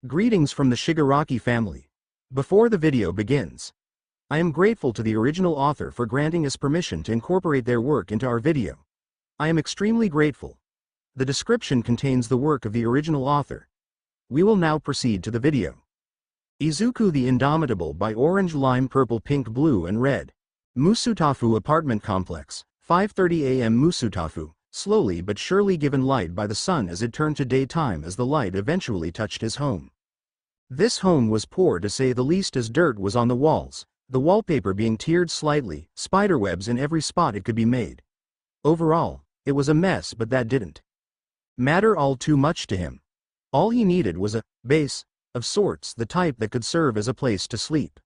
Greetings from the Shigaraki family. Before the video begins, I am grateful to the original author for granting us permission to incorporate their work into our video. I am extremely grateful. The description contains the work of the original author. We will now proceed to the video. Izuku the Indomitable by OrangeLimePurplePinkBlueandRed. Musutafu Apartment Complex, 5:30 a.m. Musutafu, slowly but surely given light by the sun as it turned to daytime as the light eventually touched his home. This home was poor to say the least, as dirt was on the walls, the wallpaper being tiered slightly, spiderwebs in every spot it could be made. Overall, it was a mess, but that didn't matter all too much to him. All he needed was a base of sorts, the type that could serve as a place to sleep.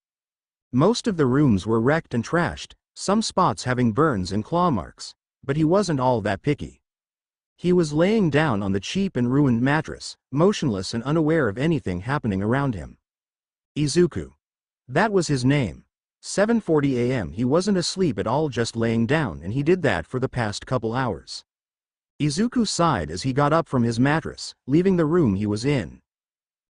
Most of the rooms were wrecked and trashed, some spots having burns and claw marks, but he wasn't all that picky. He was laying down on the cheap and ruined mattress, motionless and unaware of anything happening around him. Izuku. That was his name. 7:40 a.m. He wasn't asleep at all, just laying down, and he did that for the past couple hours. Izuku sighed as he got up from his mattress, leaving the room he was in.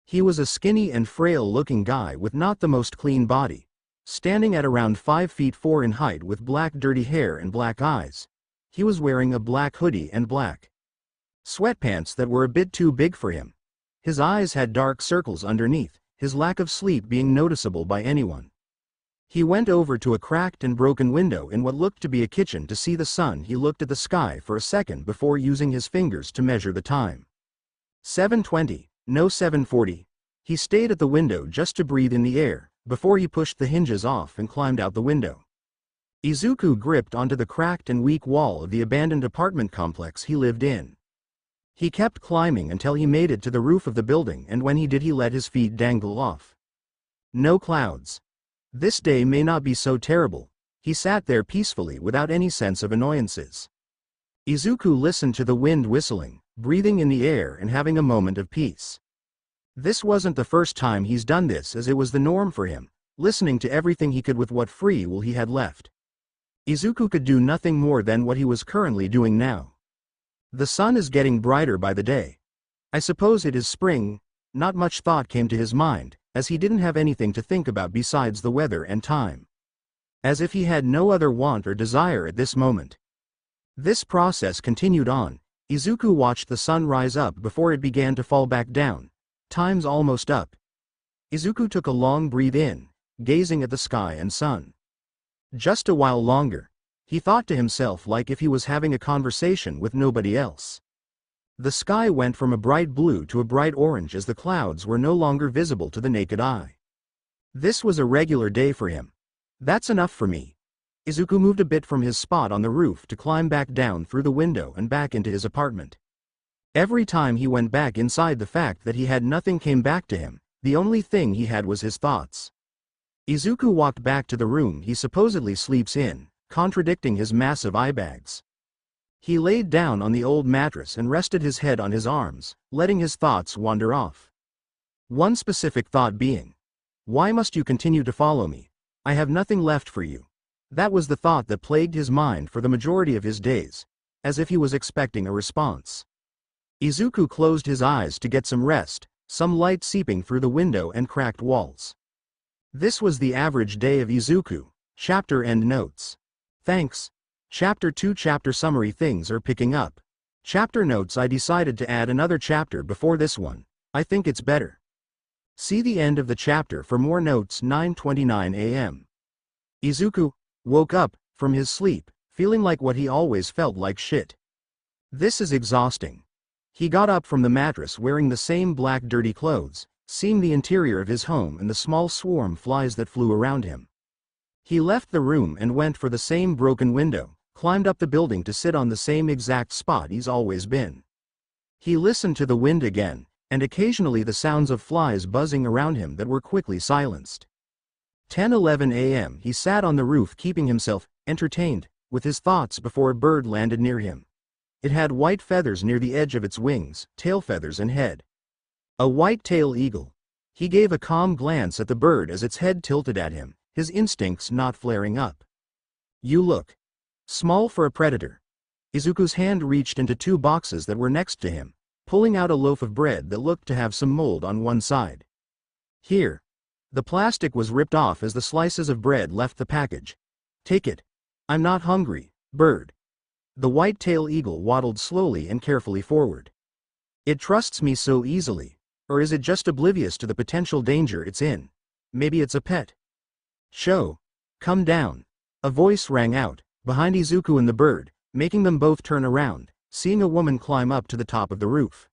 He was a skinny and frail-looking guy with not the most clean body, standing at around 5 feet 4 in height with black dirty hair and black eyes. He was wearing a black hoodie and black sweatpants that were a bit too big for him. His eyes had dark circles underneath, his lack of sleep being noticeable by anyone. He went over to a cracked and broken window in what looked to be a kitchen to see the sun. He looked at the sky for a second before using his fingers to measure the time. 7:20, no 7:40. He stayed at the window just to breathe in the air, before he pushed the hinges off and climbed out the window. Izuku gripped onto the cracked and weak wall of the abandoned apartment complex he lived in. He kept climbing until he made it to the roof of the building, and when he did, he let his feet dangle off. No clouds. This day may not be so terrible. He sat there peacefully without any sense of annoyances. Izuku listened to the wind whistling, breathing in the air and having a moment of peace. This wasn't the first time he's done this, as it was the norm for him, listening to everything he could with what free will he had left. Izuku could do nothing more than what he was currently doing now. The sun is getting brighter by the day. I suppose it is spring. Not much thought came to his mind, as he didn't have anything to think about besides the weather and time. As if he had no other want or desire at this moment. This process continued on. Izuku watched the sun rise up before it began to fall back down. Time's almost up. Izuku took a long breath in, gazing at the sky and sun. Just a while longer. He thought to himself, like if he was having a conversation with nobody else. The sky went from a bright blue to a bright orange as the clouds were no longer visible to the naked eye. This was a regular day for him. That's enough for me. Izuku moved a bit from his spot on the roof to climb back down through the window and back into his apartment. Every time he went back inside, the fact that he had nothing came back to him. The only thing he had was his thoughts. Izuku walked back to the room he supposedly sleeps in, contradicting his massive eye bags. He laid down on the old mattress and rested his head on his arms, letting his thoughts wander off. One specific thought being, why must you continue to follow me? I have nothing left for you. That was the thought that plagued his mind for the majority of his days, as if he was expecting a response. Izuku closed his eyes to get some rest, some light seeping through the window and cracked walls. This was the average day of Izuku. Chapter end notes. Thanks. Chapter 2 Chapter summary. Things are picking up. Chapter notes. I decided to add another chapter before this one. I think it's better. See the end of the chapter for more notes. 9:29 a.m. Izuku woke up from his sleep, feeling like what he always felt like: shit. This is exhausting. He got up from the mattress wearing the same black dirty clothes, seeing the interior of his home and the small swarm flies that flew around him. He left the room and went for the same broken window, climbed up the building to sit on the same exact spot he's always been. He listened to the wind again, and occasionally the sounds of flies buzzing around him that were quickly silenced. 10:11 a.m. He sat on the roof keeping himself entertained with his thoughts before a bird landed near him. It had white feathers near the edge of its wings, tail feathers and head. A white-tailed eagle. He gave a calm glance at the bird as its head tilted at him, his instincts not flaring up. You look small for a predator. Izuku's hand reached into 2 boxes that were next to him, pulling out a loaf of bread that looked to have some mold on one side. Here. The plastic was ripped off as the slices of bread left the package. Take it. I'm not hungry, bird. The white-tailed eagle waddled slowly and carefully forward. It trusts me so easily. Or is it just oblivious to the potential danger it's in? Maybe it's a pet. Sho. Come down. A voice rang out, behind Izuku and the bird, making them both turn around, seeing a woman climb up to the top of the roof.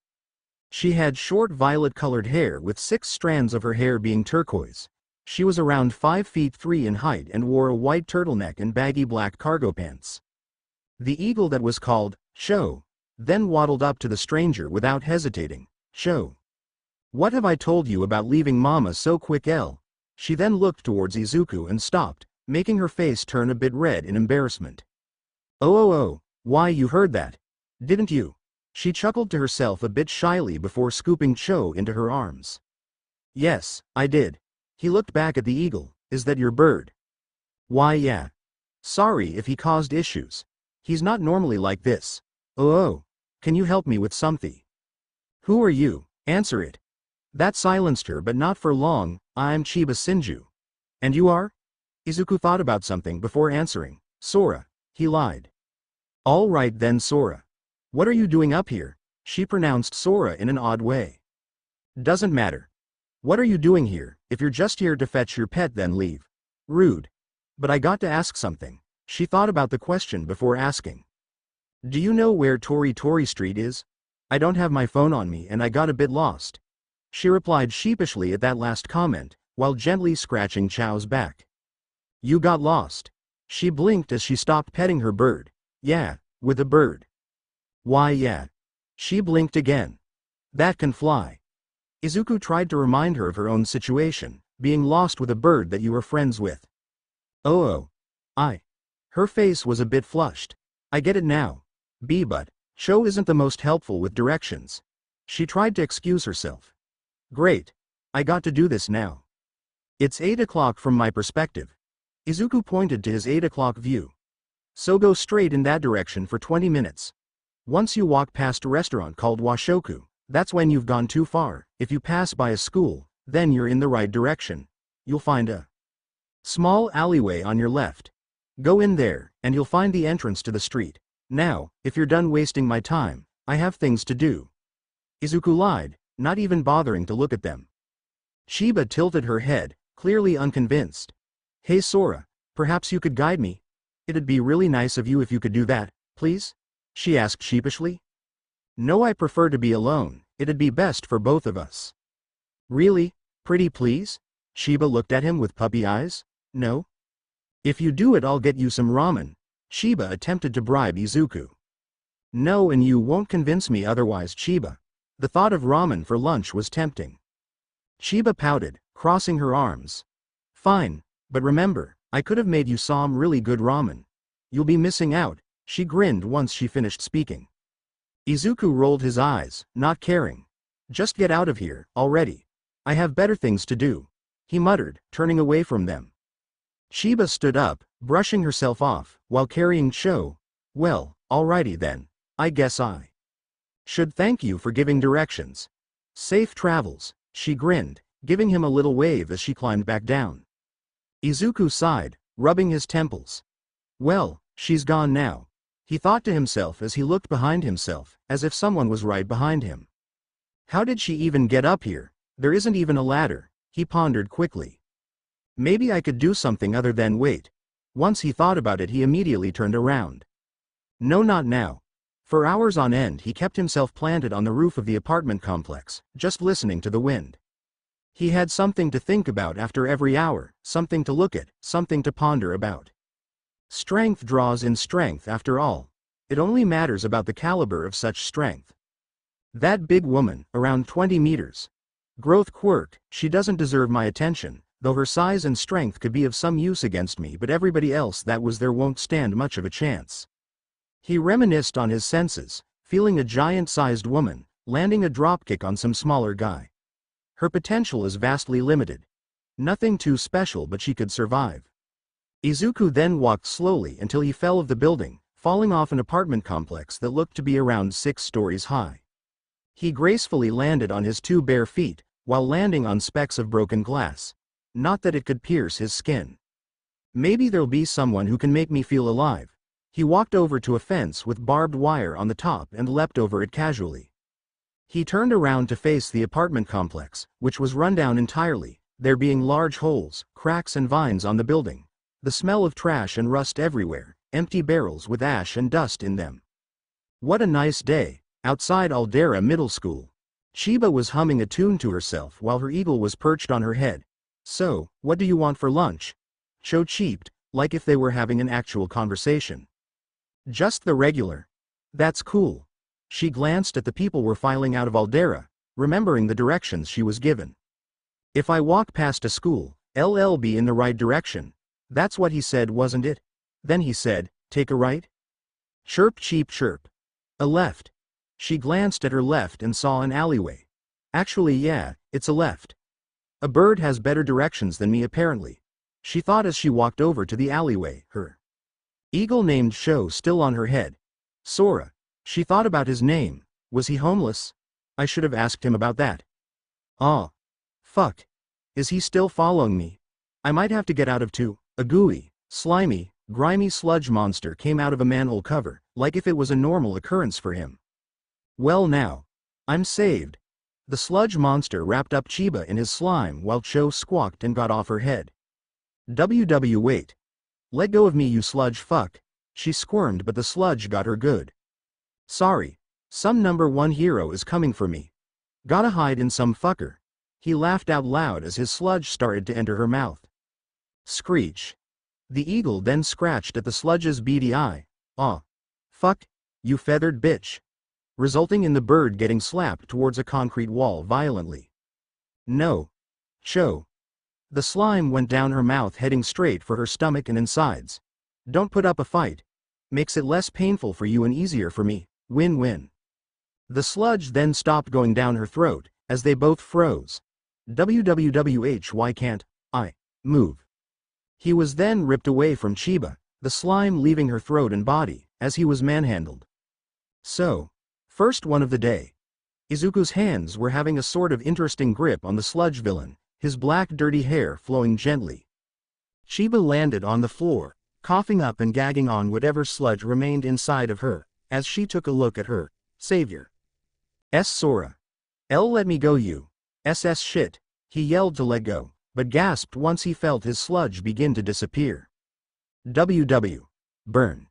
She had short violet-colored hair with 6 strands of her hair being turquoise. She was around 5 feet 3 in height and wore a white turtleneck and baggy black cargo pants. The eagle that was called Sho then waddled up to the stranger without hesitating. Sho. What have I told you about leaving Mama so quick, L? She then looked towards Izuku and stopped, making her face turn a bit red in embarrassment. Oh, why you heard that? Didn't you? She chuckled to herself a bit shyly before scooping Cho into her arms. Yes, I did. He looked back at the eagle. Is that your bird? Why yeah. Sorry if he caused issues. He's not normally like this. Oh, can you help me with something? Who are you? Answer it. That silenced her, but not for long. I'm Chiba Shinju. And you are? Izuku thought about something before answering. Sora. He lied. All right then, Sora. What are you doing up here? She pronounced Sora in an odd way. Doesn't matter. What are you doing here? If you're just here to fetch your pet, then leave. Rude. But I got to ask something. She thought about the question before asking. Do you know where Tori Street is? I don't have my phone on me and I got a bit lost. She replied sheepishly at that last comment, while gently scratching Chow's back. You got lost. She blinked as she stopped petting her bird. Yeah, with a bird. Why yeah. She blinked again. That can fly. Izuku tried to remind her of her own situation, being lost with a bird that you were friends with. Oh. Her face was a bit flushed. I get it now. But Cho isn't the most helpful with directions. She tried to excuse herself. Great. I got to do this now. It's 8 o'clock from my perspective. Izuku pointed to his 8 o'clock view. So go straight in that direction for 20 minutes. Once you walk past a restaurant called Washoku, that's when you've gone too far. If you pass by a school, then you're in the right direction. You'll find a small alleyway on your left. Go in there, and you'll find the entrance to the street. Now, if you're done wasting my time, I have things to do. Izuku lied, not even bothering to look at them. Chiba tilted her head, clearly unconvinced. Hey Sora, perhaps you could guide me? It'd be really nice of you if you could do that, please? She asked sheepishly. No, I prefer to be alone. It'd be best for both of us. Really? Pretty please? Chiba looked at him with puppy eyes. No? If you do it, I'll get you some ramen. Chiba attempted to bribe Izuku. No, and you won't convince me otherwise, Chiba. The thought of ramen for lunch was tempting. Chiba pouted, crossing her arms. Fine, but remember, I could have made you some really good ramen. You'll be missing out, she grinned once she finished speaking. Izuku rolled his eyes, not caring. Just get out of here, already. I have better things to do, he muttered, turning away from them. Chiba stood up, brushing herself off, while carrying Cho. Well, alrighty then, I guess I should thank you for giving directions. Safe travels, she grinned, giving him a little wave as she climbed back down. Izuku sighed, rubbing his temples. Well, she's gone now, he thought to himself as he looked behind himself, as if someone was right behind him. How did she even get up here? There isn't even a ladder, he pondered quickly. Maybe I could do something other than wait. Once he thought about it, he immediately turned around. No, not now. For hours on end he kept himself planted on the roof of the apartment complex, just listening to the wind. He had something to think about after every hour, something to look at, something to ponder about. Strength draws in strength after all. It only matters about the caliber of such strength. That big woman, around 20 meters. Growth Quirk, she doesn't deserve my attention, though her size and strength could be of some use against me, but everybody else that was there won't stand much of a chance. He reminisced on his senses, feeling a giant-sized woman, landing a dropkick on some smaller guy. Her potential is vastly limited. Nothing too special, but she could survive. Izuku then walked slowly until he fell of the building, falling off an apartment complex that looked to be around 6 stories high. He gracefully landed on his 2 bare feet, while landing on specks of broken glass. Not that it could pierce his skin. Maybe there'll be someone who can make me feel alive. He walked over to a fence with barbed wire on the top and leapt over it casually. He turned around to face the apartment complex, which was run down entirely, there being large holes, cracks and vines on the building. The smell of trash and rust everywhere, empty barrels with ash and dust in them. What a nice day, outside Aldera Middle School. Chiba was humming a tune to herself while her eagle was perched on her head. So, what do you want for lunch? Cho cheeped, like if they were having an actual conversation. Just the regular. That's cool. She glanced at the people were filing out of Aldera, remembering the directions she was given. If I walk past a school, I'll be in the right direction. That's what he said, wasn't it? Then he said, take a right? Chirp cheep chirp. A left. She glanced at her left and saw an alleyway. Actually yeah, it's a left. A bird has better directions than me apparently. She thought as she walked over to the alleyway, her eagle named Sho still on her head. Sora. She thought about his name. Was he homeless? I should have asked him about that. Ah. Fuck. Is he still following me? I might have to get out of too. A gooey, slimy, grimy sludge monster came out of a manhole cover, like if it was a normal occurrence for him. Well now. I'm saved. The sludge monster wrapped up Chiba in his slime while Cho squawked and got off her head. Wait. Let go of me you sludge fuck. She squirmed but the sludge got her good. Sorry. Some number 1 hero is coming for me. Gotta hide in some fucker. He laughed out loud as his sludge started to enter her mouth. Screech. The eagle then scratched at the sludge's beady eye. Aw. Fuck. You feathered bitch. Resulting in the bird getting slapped towards a concrete wall violently. No. Cho. The slime went down her mouth heading straight for her stomach and insides. Don't put up a fight. Makes it less painful for you and easier for me. Win-win. The sludge then stopped going down her throat, as they both froze. Why can't I move? He was then ripped away from Chiba, the slime leaving her throat and body, as he was manhandled. So, first one of the day. Izuku's hands were having a sort of interesting grip on the sludge villain, his black dirty hair flowing gently. Chiba landed on the floor, coughing up and gagging on whatever sludge remained inside of her, as she took a look at her savior. Sora. Let me go you. Shit. He yelled to let go, but gasped once he felt his sludge begin to disappear. Burn.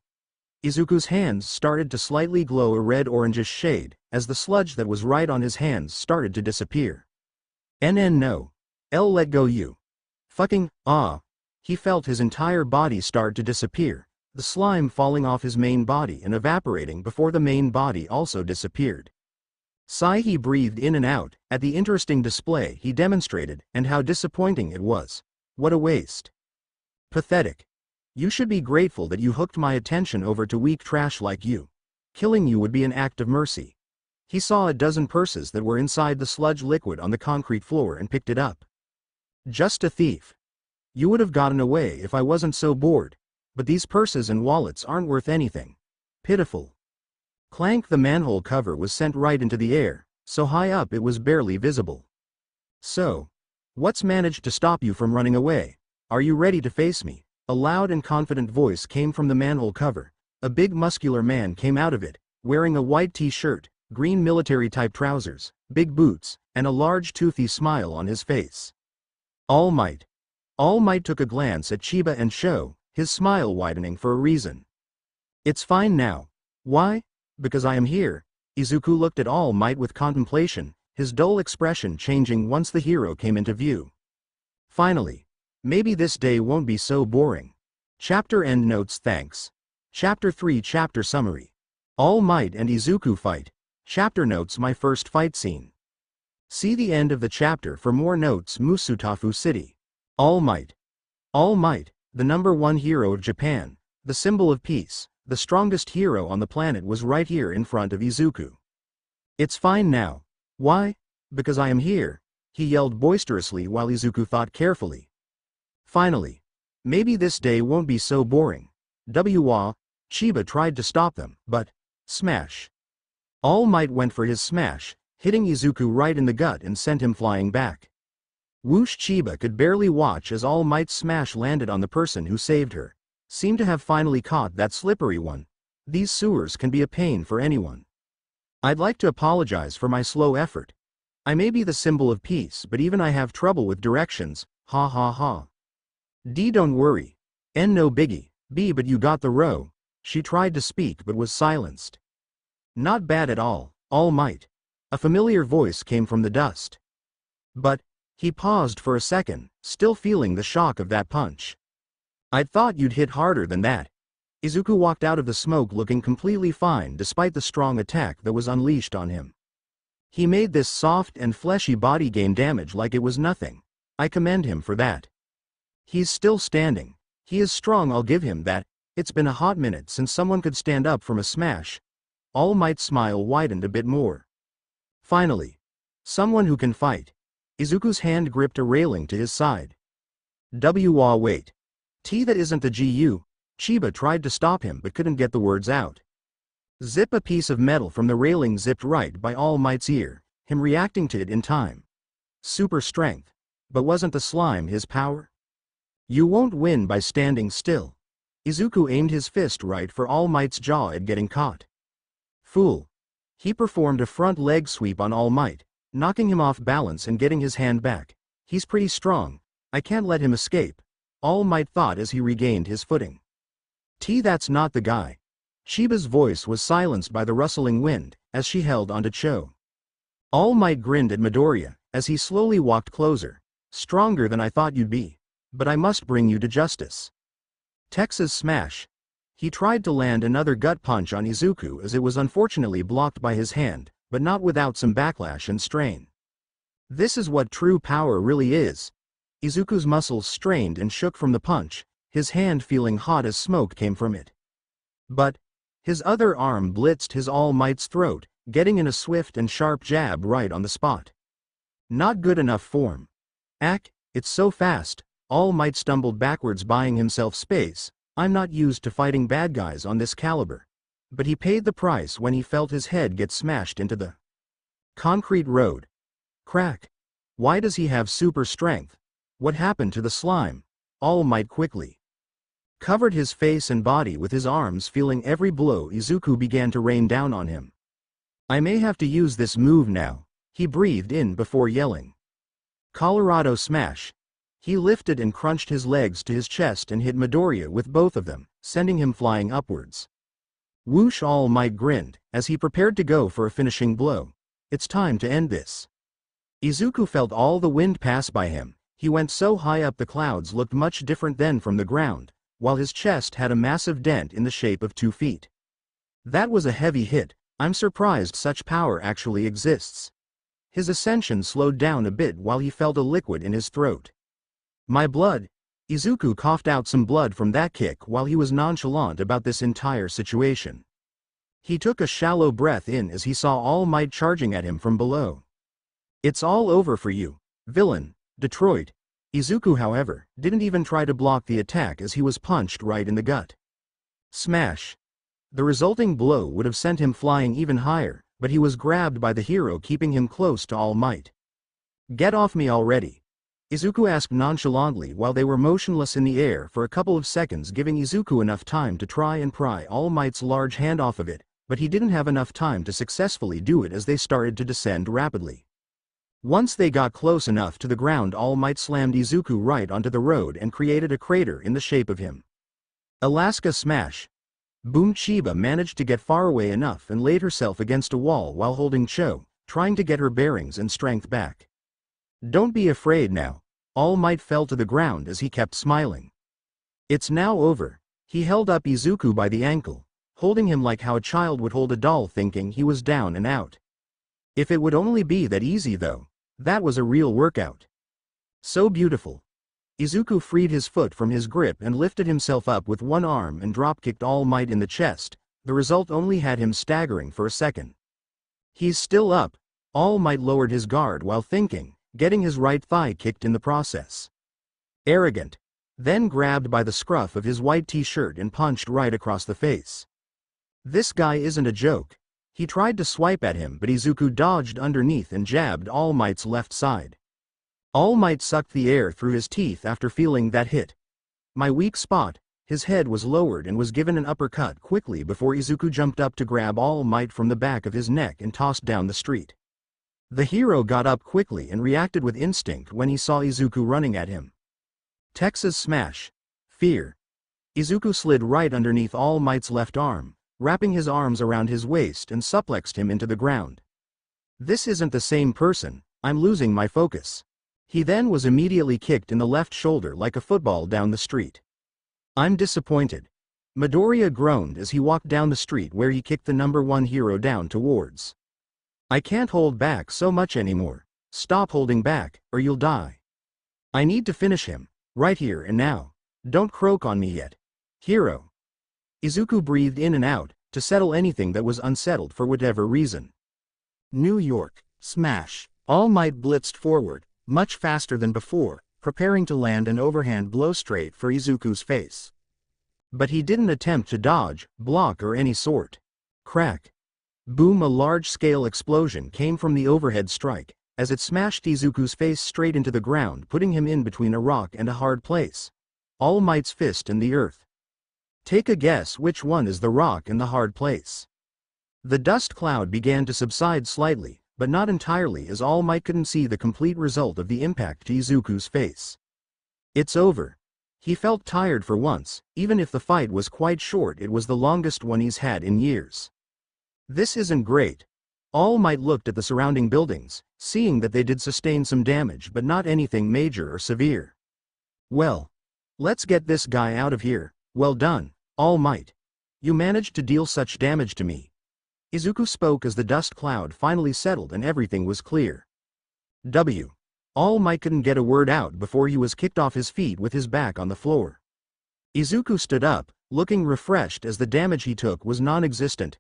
Izuku's hands started to slightly glow a red-orangish shade, as the sludge that was right on his hands started to disappear. No. Let go you. Fucking, ah. He felt his entire body start to disappear, the slime falling off his main body and evaporating before the main body also disappeared. Sigh. He breathed in and out, at the interesting display he demonstrated and how disappointing it was. What a waste. Pathetic. You should be grateful that you hooked my attention over to weak trash like you. Killing you would be an act of mercy. He saw a dozen purses that were inside the sludge liquid on the concrete floor and picked it up. Just a thief. You would have gotten away if I wasn't so bored, but these purses and wallets aren't worth anything. Pitiful. Clank. The manhole cover was sent right into the air, so high up it was barely visible. So, what's managed to stop you from running away? Are you ready to face me? A loud and confident voice came from the manhole cover. A big muscular man came out of it, wearing a white t-shirt, green military-type trousers, big boots, and a large toothy smile on his face. All Might. All Might took a glance at Chiba and Sho, his smile widening for a reason. It's fine now. Why? Because I am here. Izuku looked at All Might with contemplation, his dull expression changing once the hero came into view. Finally. Maybe this day won't be so boring. Chapter End Notes. Thanks. Chapter 3 Chapter Summary. All Might and Izuku fight. Chapter Notes. My first fight scene. See the end of the chapter for more notes. Musutafu City. All Might. All Might, the #1 hero of Japan, the symbol of peace, the strongest hero on the planet, was right here in front of Izuku. It's fine now. Why? Because I am here, he yelled boisterously while Izuku thought carefully. Finally. Maybe this day won't be so boring. Chiba tried to stop them, but, smash. All Might went for his smash, hitting Izuku right in the gut and sent him flying back. Whoosh! Chiba could barely watch as All Might's smash landed on the person who saved her. Seemed to have finally caught that slippery one. These sewers can be a pain for anyone. I'd like to apologize for my slow effort. I may be the symbol of peace, but even I have trouble with directions, ha ha ha. D, don't worry. N, no biggie. B, but you got the row. She tried to speak but was silenced. Not bad at all, All Might. A familiar voice came from the dust. But, he paused for a second, still feeling the shock of that punch. I'd thought you'd hit harder than that. Izuku walked out of the smoke looking completely fine despite the strong attack that was unleashed on him. He made this soft and fleshy body gain damage like it was nothing. I commend him for that. He's still standing. He is strong, I'll give him that. It's been a hot minute since someone could stand up from a smash. All Might's smile widened a bit more. Finally. Someone who can fight. Izuku's hand gripped a railing to his side. Wait. T, that isn't the GU. Chiba tried to stop him but couldn't get the words out. Zip! A piece of metal from the railing zipped right by All Might's ear, him reacting to it in time. Super strength. But wasn't the slime his power? You won't win by standing still. Izuku aimed his fist right for All Might's jaw at getting caught. Fool. He performed a front leg sweep on All Might, knocking him off balance and getting his hand back. He's pretty strong. I can't let him escape. All Might thought as he regained his footing. T, that's not the guy. Chiba's voice was silenced by the rustling wind, as she held onto Cho. All Might grinned at Midoriya, as he slowly walked closer. Stronger than I thought you'd be. But I must bring you to justice. Texas smash. He tried to land another gut punch on Izuku as it was unfortunately blocked by his hand, but not without some backlash and strain. This is what true power really is. Izuku's muscles strained and shook from the punch, his hand feeling hot as smoke came from it. But, his other arm blitzed his All Might's throat, getting in a swift and sharp jab right on the spot. Not good enough form. It's so fast. All Might stumbled backwards, buying himself space. I'm not used to fighting bad guys on this caliber. But he paid the price when he felt his head get smashed into the concrete road. Crack. Why does he have super strength? What happened to the slime? All Might quickly covered his face and body with his arms, feeling every blow Izuku began to rain down on him. I may have to use this move now, he breathed in before yelling. Colorado smash. He lifted and crunched his legs to his chest and hit Midoriya with both of them, sending him flying upwards. Whoosh! All Might grinned, as he prepared to go for a finishing blow. It's time to end this. Izuku felt all the wind pass by him. He went so high up the clouds looked much different than from the ground, while his chest had a massive dent in the shape of 2 feet. That was a heavy hit. I'm surprised such power actually exists. His ascension slowed down a bit while he felt a liquid in his throat. My blood. Izuku coughed out some blood from that kick while he was nonchalant about this entire situation. He took a shallow breath in as he saw All Might charging at him from below. It's all over for you, villain, Detroit. Izuku, however, didn't even try to block the attack as he was punched right in the gut. Smash. The resulting blow would have sent him flying even higher, but he was grabbed by the hero, keeping him close to All Might. Get off me already. Izuku asked nonchalantly while they were motionless in the air for a couple of seconds, giving Izuku enough time to try and pry All Might's large hand off of it, but he didn't have enough time to successfully do it as they started to descend rapidly. Once they got close enough to the ground, All Might slammed Izuku right onto the road and created a crater in the shape of him. Alaska smash. Boom! Chiba managed to get far away enough and laid herself against a wall while holding Cho, trying to get her bearings and strength back. Don't be afraid now. All Might fell to the ground as he kept smiling. It's now over. He held up Izuku by the ankle, holding him like how a child would hold a doll, thinking he was down and out. If it would only be that easy though. That was a real workout. So beautiful. Izuku freed his foot from his grip and lifted himself up with one arm and drop-kicked All Might in the chest. The result only had him staggering for a second. He's still up. All Might lowered his guard while thinking, getting his right thigh kicked in the process. Arrogant. Then grabbed by the scruff of his white t-shirt and punched right across the face. This guy isn't a joke. He tried to swipe at him, but Izuku dodged underneath and jabbed All Might's left side. All Might sucked the air through his teeth after feeling that hit. My weak spot. His head was lowered and was given an uppercut quickly before Izuku jumped up to grab All Might from the back of his neck and tossed down the street. The hero got up quickly and reacted with instinct when he saw Izuku running at him. Texas smash. Fear. Izuku slid right underneath All Might's left arm, wrapping his arms around his waist and suplexed him into the ground. This isn't the same person, I'm losing my focus. He then was immediately kicked in the left shoulder like a football down the street. I'm disappointed. Midoriya groaned as he walked down the street where he kicked the number 1 hero down towards. I can't hold back so much anymore. Stop holding back, or you'll die. I need to finish him, right here and now. Don't croak on me yet. Hero. Izuku breathed in and out, to settle anything that was unsettled for whatever reason. New York, smash. All Might blitzed forward, much faster than before, preparing to land an overhand blow straight for Izuku's face. But he didn't attempt to dodge, block or any sort. Crack. Boom! A large-scale explosion came from the overhead strike, as it smashed Izuku's face straight into the ground, putting him in between a rock and a hard place. All Might's fist and the earth. Take a guess which one is the rock and the hard place. The dust cloud began to subside slightly, but not entirely, as All Might couldn't see the complete result of the impact to Izuku's face. It's over. He felt tired for once. Even if the fight was quite short, it was the longest one he's had in years. This isn't great. All Might looked at the surrounding buildings, seeing that they did sustain some damage but not anything major or severe. Well, let's get this guy out of here. Well done, All Might. You managed to deal such damage to me. Izuku spoke as the dust cloud finally settled and everything was clear. All Might couldn't get a word out before he was kicked off his feet with his back on the floor. Izuku stood up, looking refreshed as the damage he took was non-existent.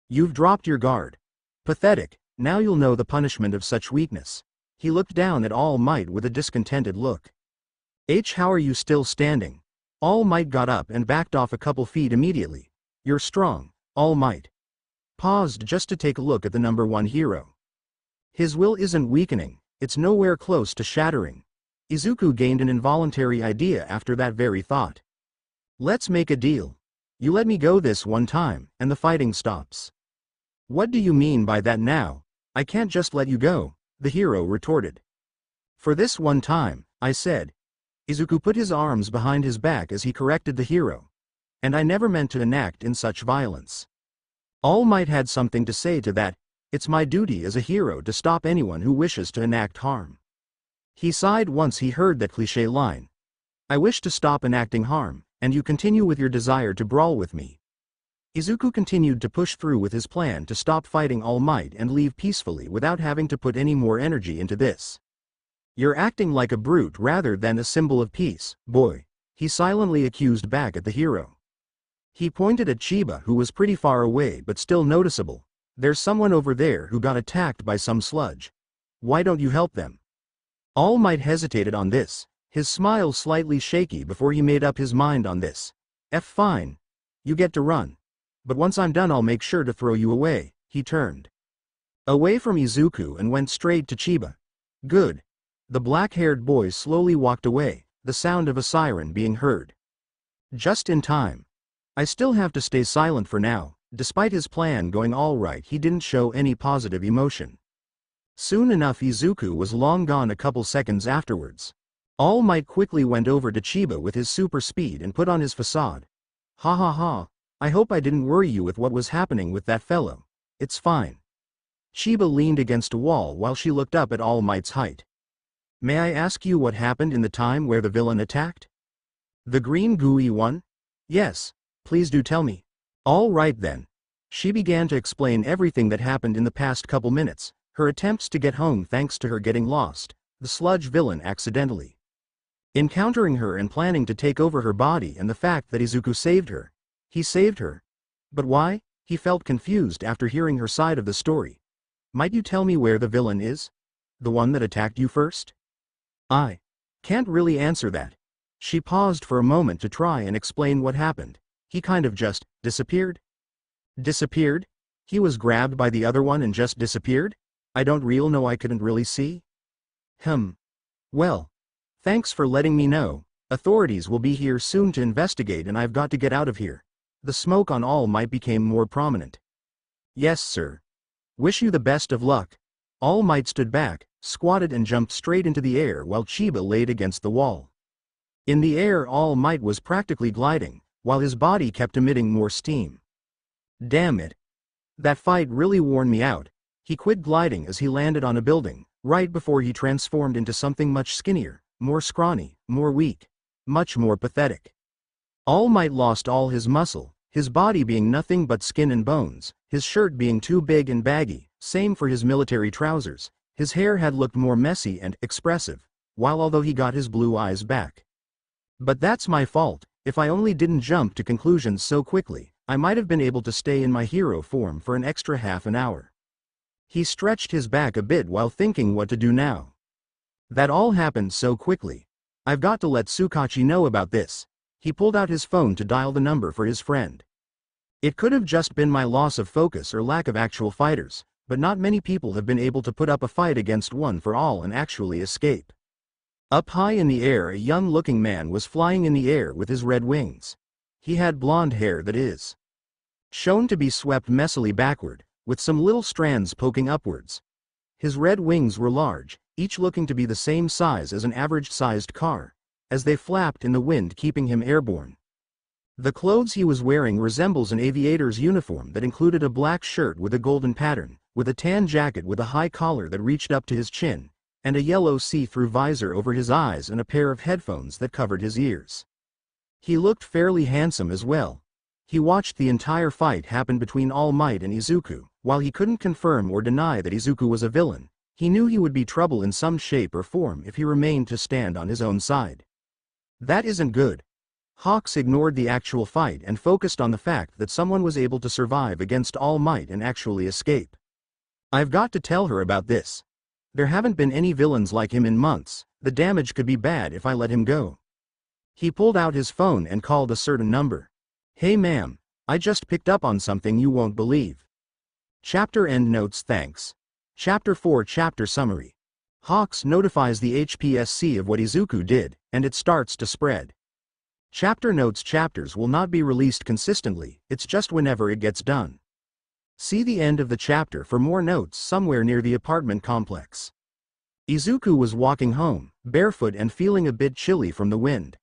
You've dropped your guard. Pathetic, now you'll know the punishment of such weakness. He looked down at All Might with a discontented look. How are you still standing? All Might got up and backed off a couple feet immediately. You're strong, All Might. Paused just to take a look at the number 1 hero. His will isn't weakening, it's nowhere close to shattering. Izuku gained an involuntary idea after that very thought. Let's make a deal. You let me go this one time, and the fighting stops. What do you mean by that now? I can't just let you go, the hero retorted. For this one time, I said. Izuku put his arms behind his back as he corrected the hero. And I never meant to enact in such violence. All Might had something to say to that. It's my duty as a hero to stop anyone who wishes to enact harm. He sighed once he heard that cliché line. I wish to stop enacting harm, and you continue with your desire to brawl with me. Izuku continued to push through with his plan to stop fighting All Might and leave peacefully without having to put any more energy into this. You're acting like a brute rather than a symbol of peace, boy, he silently accused back at the hero. He pointed at Chiba, who was pretty far away but still noticeable. There's someone over there who got attacked by some sludge. Why don't you help them? All Might hesitated on this, his smile slightly shaky before he made up his mind on this. Fine. You get to run. But once I'm done I'll make sure to throw you away. He turned away from Izuku and went straight to Chiba. Good. The black-haired boy slowly walked away, the sound of a siren being heard. Just in time. I still have to stay silent for now. Despite his plan going all right, he didn't show any positive emotion. Soon enough Izuku was long gone a couple seconds afterwards. All Might quickly went over to Chiba with his super speed and put on his facade. Ha ha ha, I hope I didn't worry you with what was happening with that fellow. It's fine. Chiba leaned against a wall while she looked up at All Might's height. May I ask you what happened in the time where the villain attacked? The green gooey one? Yes, please do tell me. All right then. She began to explain everything that happened in the past couple minutes, her attempts to get home thanks to her getting lost, the sludge villain accidentally encountering her and planning to take over her body, and the fact that Izuku saved her. He saved her. But why? He felt confused after hearing her side of the story. Might you tell me where the villain is? The one that attacked you first? I can't really answer that. She paused for a moment to try and explain what happened. He kind of just disappeared. Disappeared? He was grabbed by the other one and just disappeared? I don't real know, I couldn't really see. Well, thanks for letting me know. Authorities will be here soon to investigate and I've got to get out of here. The smoke on All Might became more prominent. Yes, sir. Wish you the best of luck. All Might stood back, squatted and jumped straight into the air while Chiba laid against the wall. In the air, All Might was practically gliding, while his body kept emitting more steam. Damn it. That fight really worn me out. He quit gliding as he landed on a building, right before he transformed into something much skinnier, more scrawny, more weak, much more pathetic. All Might lost all his muscle, his body being nothing but skin and bones, his shirt being too big and baggy, same for his military trousers, his hair had looked more messy and expressive, while although he got his blue eyes back. But that's my fault. If I only didn't jump to conclusions so quickly, I might have been able to stay in my hero form for an extra half an hour. He stretched his back a bit while thinking what to do now. That all happened so quickly. I've got to let Tsukachi know about this. He pulled out his phone to dial the number for his friend. It could have just been my loss of focus or lack of actual fighters, but not many people have been able to put up a fight against one for all and actually escape. Up high in the air, a young-looking man was flying in the air with his red wings. He had blonde hair that is shown to be swept messily backward, with some little strands poking upwards. His red wings were large, each looking to be the same size as an average-sized car, as they flapped in the wind keeping him airborne. The clothes he was wearing resembles an aviator's uniform that included a black shirt with a golden pattern, with a tan jacket with a high collar that reached up to his chin, and a yellow see-through visor over his eyes and a pair of headphones that covered his ears. He looked fairly handsome as well. He watched the entire fight happen between All Might and Izuku. While he couldn't confirm or deny that Izuku was a villain, he knew he would be trouble in some shape or form if he remained to stand on his own side. That isn't good. Hawks ignored the actual fight and focused on the fact that someone was able to survive against All Might and actually escape. I've got to tell her about this. There haven't been any villains like him in months. The damage could be bad if I let him go. He pulled out his phone and called a certain number. Hey ma'am, I just picked up on something you won't believe. Chapter end notes. Thanks. Chapter 4 Chapter Summary. Hawks notifies the HPSC of what Izuku did, and it starts to spread. Chapter notes. Chapters will not be released consistently, it's just whenever it gets done. See the end of the chapter for more notes somewhere near the apartment complex. Izuku was walking home, barefoot and feeling a bit chilly from the wind.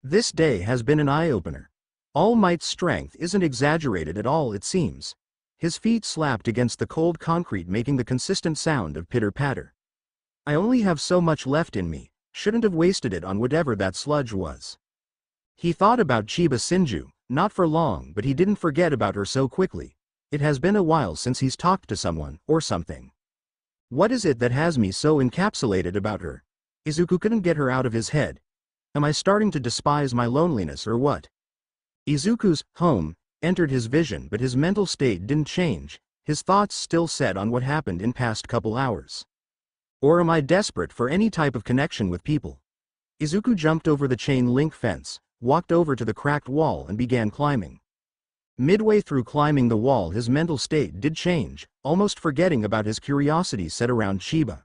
This day has been an eye-opener. All Might's strength isn't exaggerated at all, it seems. His feet slapped against the cold concrete, making the consistent sound of pitter-patter. I only have so much left in me, shouldn't have wasted it on whatever that sludge was. He thought about Chiba Shinju, not for long, but he didn't forget about her so quickly. It has been a while since he's talked to someone, or something. What is it that has me so encapsulated about her? Izuku couldn't get her out of his head. Am I starting to despise my loneliness or what? Izuku's home entered his vision, but his mental state didn't change, his thoughts still set on what happened in past couple hours. Or am I desperate for any type of connection with people? Izuku jumped over the chain-link fence, walked over to the cracked wall and began climbing. Midway through climbing the wall, his mental state did change, almost forgetting about his curiosity set around Chiba.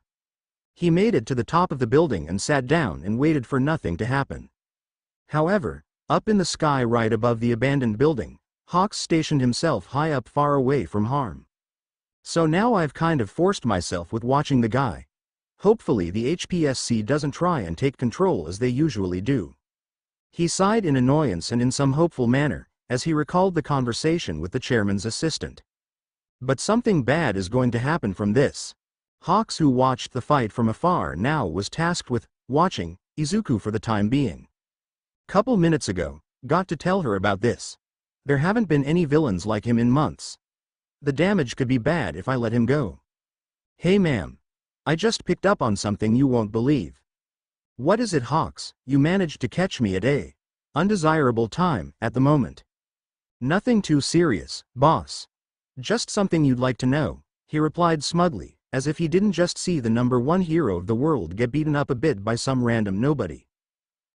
He made it to the top of the building and sat down and waited for nothing to happen. However, up in the sky right above the abandoned building, Hawks stationed himself high up far away from harm. So now I've kind of forced myself with watching the guy. Hopefully the HPSC doesn't try and take control as they usually do. He sighed in annoyance and in some hopeful manner, as he recalled the conversation with the chairman's assistant. But something bad is going to happen from this. Hawks, who watched the fight from afar, now was tasked with watching Izuku for the time being. Couple minutes ago, got to tell her about this. There haven't been any villains like him in months. The damage could be bad if I let him go. Hey ma'am. I just picked up on something you won't believe. What is it, Hawks? You managed to catch me at a undesirable time at the moment. Nothing too serious, boss. Just something you'd like to know, he replied smugly, as if he didn't just see the #1 hero of the world get beaten up a bit by some random nobody.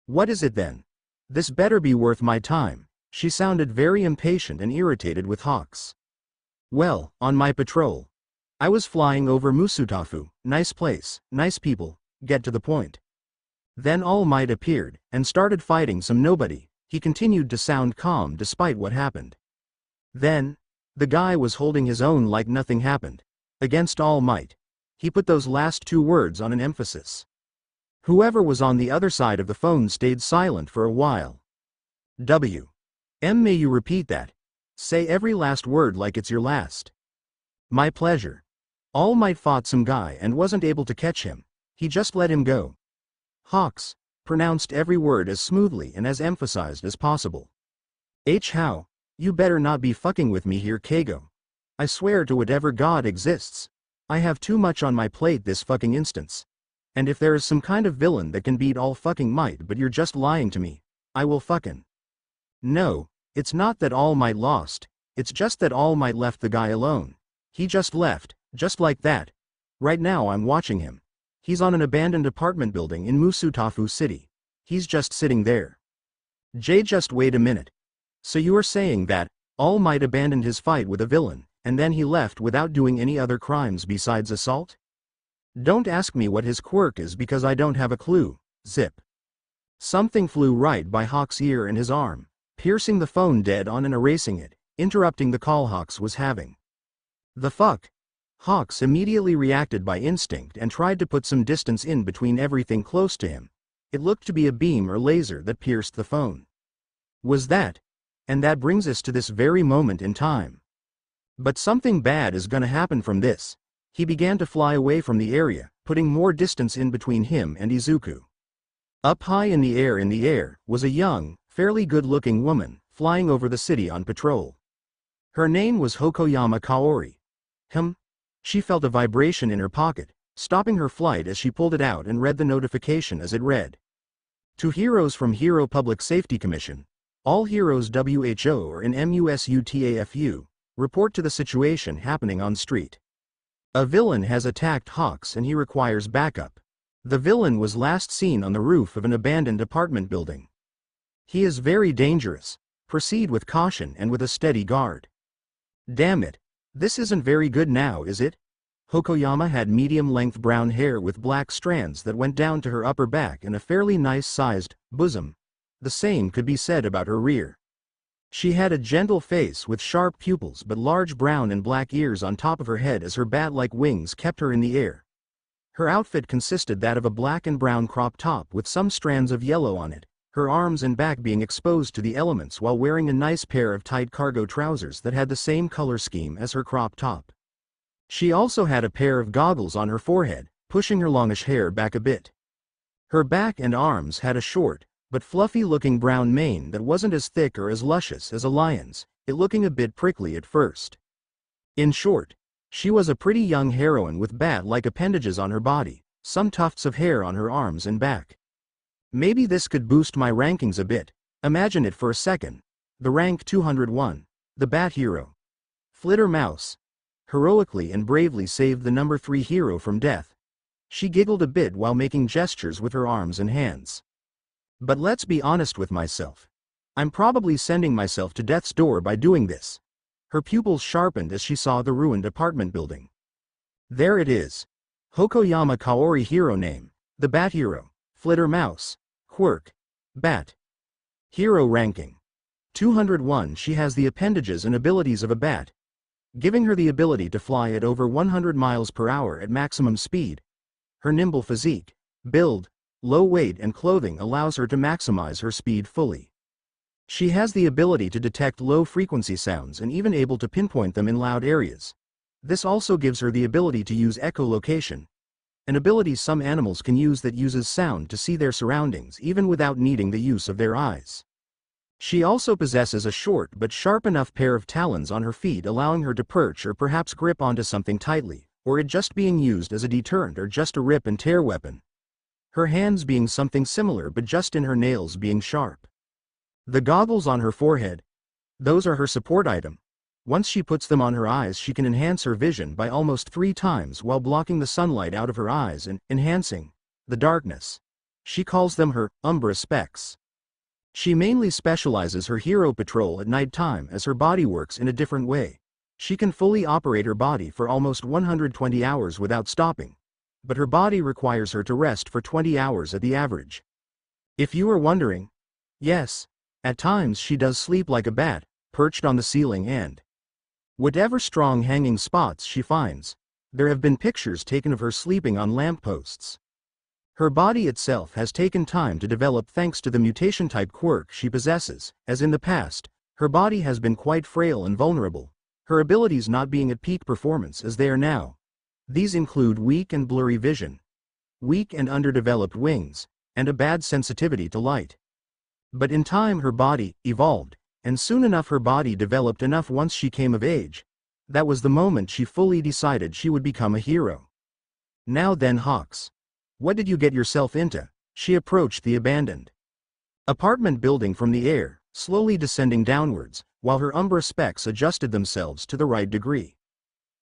What is it then? This better be worth my time. She sounded very impatient and irritated with Hawks. Well, on my patrol. I was flying over Musutafu, nice place, nice people, get to the point. Then All Might appeared, and started fighting some nobody. He continued to sound calm despite what happened. Then, the guy was holding his own like nothing happened. Against All Might. He put those last two words on an emphasis. Whoever was on the other side of the phone stayed silent for a while. May you repeat that? Say every last word like it's your last. My pleasure. All Might fought some guy and wasn't able to catch him. He just let him go. Hawks pronounced every word as smoothly and as emphasized as possible. How? You better not be fucking with me here, Kago. I swear to whatever god exists. I have too much on my plate this fucking instance. And if there is some kind of villain that can beat All fucking Might but you're just lying to me, I will fucking. No, it's not that All Might lost, it's just that All Might left the guy alone. He just left, just like that. Right now I'm watching him. He's on an abandoned apartment building in Musutafu City. He's just sitting there. Just wait a minute. So you are saying that All Might abandoned his fight with a villain, and then he left without doing any other crimes besides assault? Don't ask me what his quirk is because I don't have a clue. Zip. Something flew right by Hawk's ear and his arm, piercing the phone dead on and erasing it, interrupting the call Hawks was having. The fuck? Hawks immediately reacted by instinct and tried to put some distance in between everything close to him. It looked to be a beam or laser that pierced the phone. Was that? And that brings us to this very moment in time. But something bad is gonna happen from this. He began to fly away from the area, putting more distance in between him and Izuku. Up high in the air, was a young, fairly good-looking woman, flying over the city on patrol. Her name was Hokoyama Kaori. She felt a vibration in her pocket, stopping her flight as she pulled it out and read the notification as it read. To heroes from Hero Public Safety Commission, all heroes WHO or in MUSUTAFU, report to the situation happening on street. A villain has attacked Hawks and he requires backup. The villain was last seen on the roof of an abandoned apartment building. He is very dangerous. Proceed with caution and with a steady guard. Damn it. This isn't very good now, is it? Hokoyama had medium-length brown hair with black strands that went down to her upper back and a fairly nice-sized bosom. The same could be said about her rear. She had a gentle face with sharp pupils but large brown and black ears on top of her head as her bat-like wings kept her in the air. Her outfit consisted that of a black and brown crop top with some strands of yellow on it, her arms and back being exposed to the elements while wearing a nice pair of tight cargo trousers that had the same color scheme as her crop top. She also had a pair of goggles on her forehead, pushing her longish hair back a bit. Her back and arms had a short, but fluffy-looking brown mane that wasn't as thick or as luscious as a lion's, it looking a bit prickly at first. In short, she was a pretty young heroine with bat-like appendages on her body, some tufts of hair on her arms and back. Maybe this could boost my rankings a bit. Imagine it for a second. The rank 201. The Bat Hero. Flitter Mouse. Heroically and bravely saved the number 3 hero from death. She giggled a bit while making gestures with her arms and hands. But let's be honest with myself. I'm probably sending myself to death's door by doing this. Her pupils sharpened as she saw the ruined apartment building. There it is. Hokoyama Kaori hero name. The Bat Hero. Flitter Mouse. Quirk. Bat. Hero ranking. 201. She has the appendages and abilities of a bat, giving her the ability to fly at over 100 miles per hour at maximum speed. Her nimble physique, build, low weight and clothing allows her to maximize her speed fully. She has the ability to detect low-frequency sounds and even able to pinpoint them in loud areas. This also gives her the ability to use echolocation, an ability some animals can use that uses sound to see their surroundings even without needing the use of their eyes. She also possesses a short but sharp enough pair of talons on her feet allowing her to perch or perhaps grip onto something tightly, or it just being used as a deterrent or just a rip and tear weapon. Her hands being something similar but just in her nails being sharp. The goggles on her forehead, those are her support item. Once she puts them on her eyes she can enhance her vision by almost 3 times while blocking the sunlight out of her eyes and enhancing the darkness. She calls them her Umbra specs. She mainly specializes her hero patrol at night time as her body works in a different way. She can fully operate her body for almost 120 hours without stopping. But her body requires her to rest for 20 hours at the average. If you are wondering, yes, at times she does sleep like a bat, perched on the ceiling and whatever strong hanging spots she finds. There have been pictures taken of her sleeping on lampposts. Her body itself has taken time to develop thanks to the mutation-type quirk she possesses. As in the past, her body has been quite frail and vulnerable, her abilities not being at peak performance as they are now. These include weak and blurry vision, weak and underdeveloped wings, and a bad sensitivity to light. But in time her body evolved, and soon enough her body developed enough once she came of age. That was the moment she fully decided she would become a hero. Now then, Hawks. What did you get yourself into? She approached the abandoned apartment building from the air, slowly descending downwards, while her umbra specs adjusted themselves to the right degree.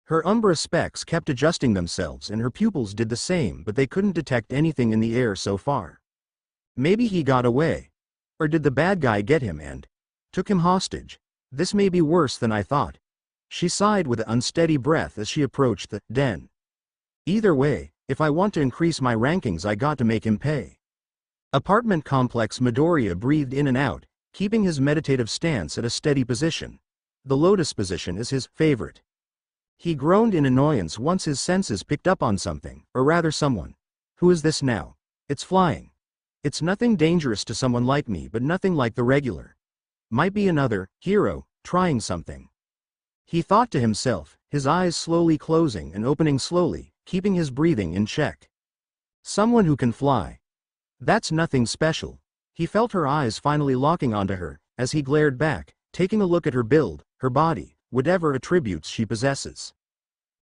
Her umbra specs kept adjusting themselves and her pupils did the same, but they couldn't detect anything in the air so far. Maybe he got away. Or did the bad guy get him and took him hostage? This may be worse than I thought. She sighed with an unsteady breath as she approached the den. Either way, if I want to increase my rankings I got to make him pay. Apartment complex. Midoriya breathed in and out, keeping his meditative stance at a steady position. The lotus position is his favorite. He groaned in annoyance once his senses picked up on something, or rather someone. Who is this now? It's flying. It's nothing dangerous to someone like me, but nothing like the regular. Might be another hero trying something. He thought to himself, his eyes slowly closing and opening slowly, keeping his breathing in check. Someone who can fly. That's nothing special. He felt her eyes finally locking onto her, as he glared back, taking a look at her build, her body, whatever attributes she possesses.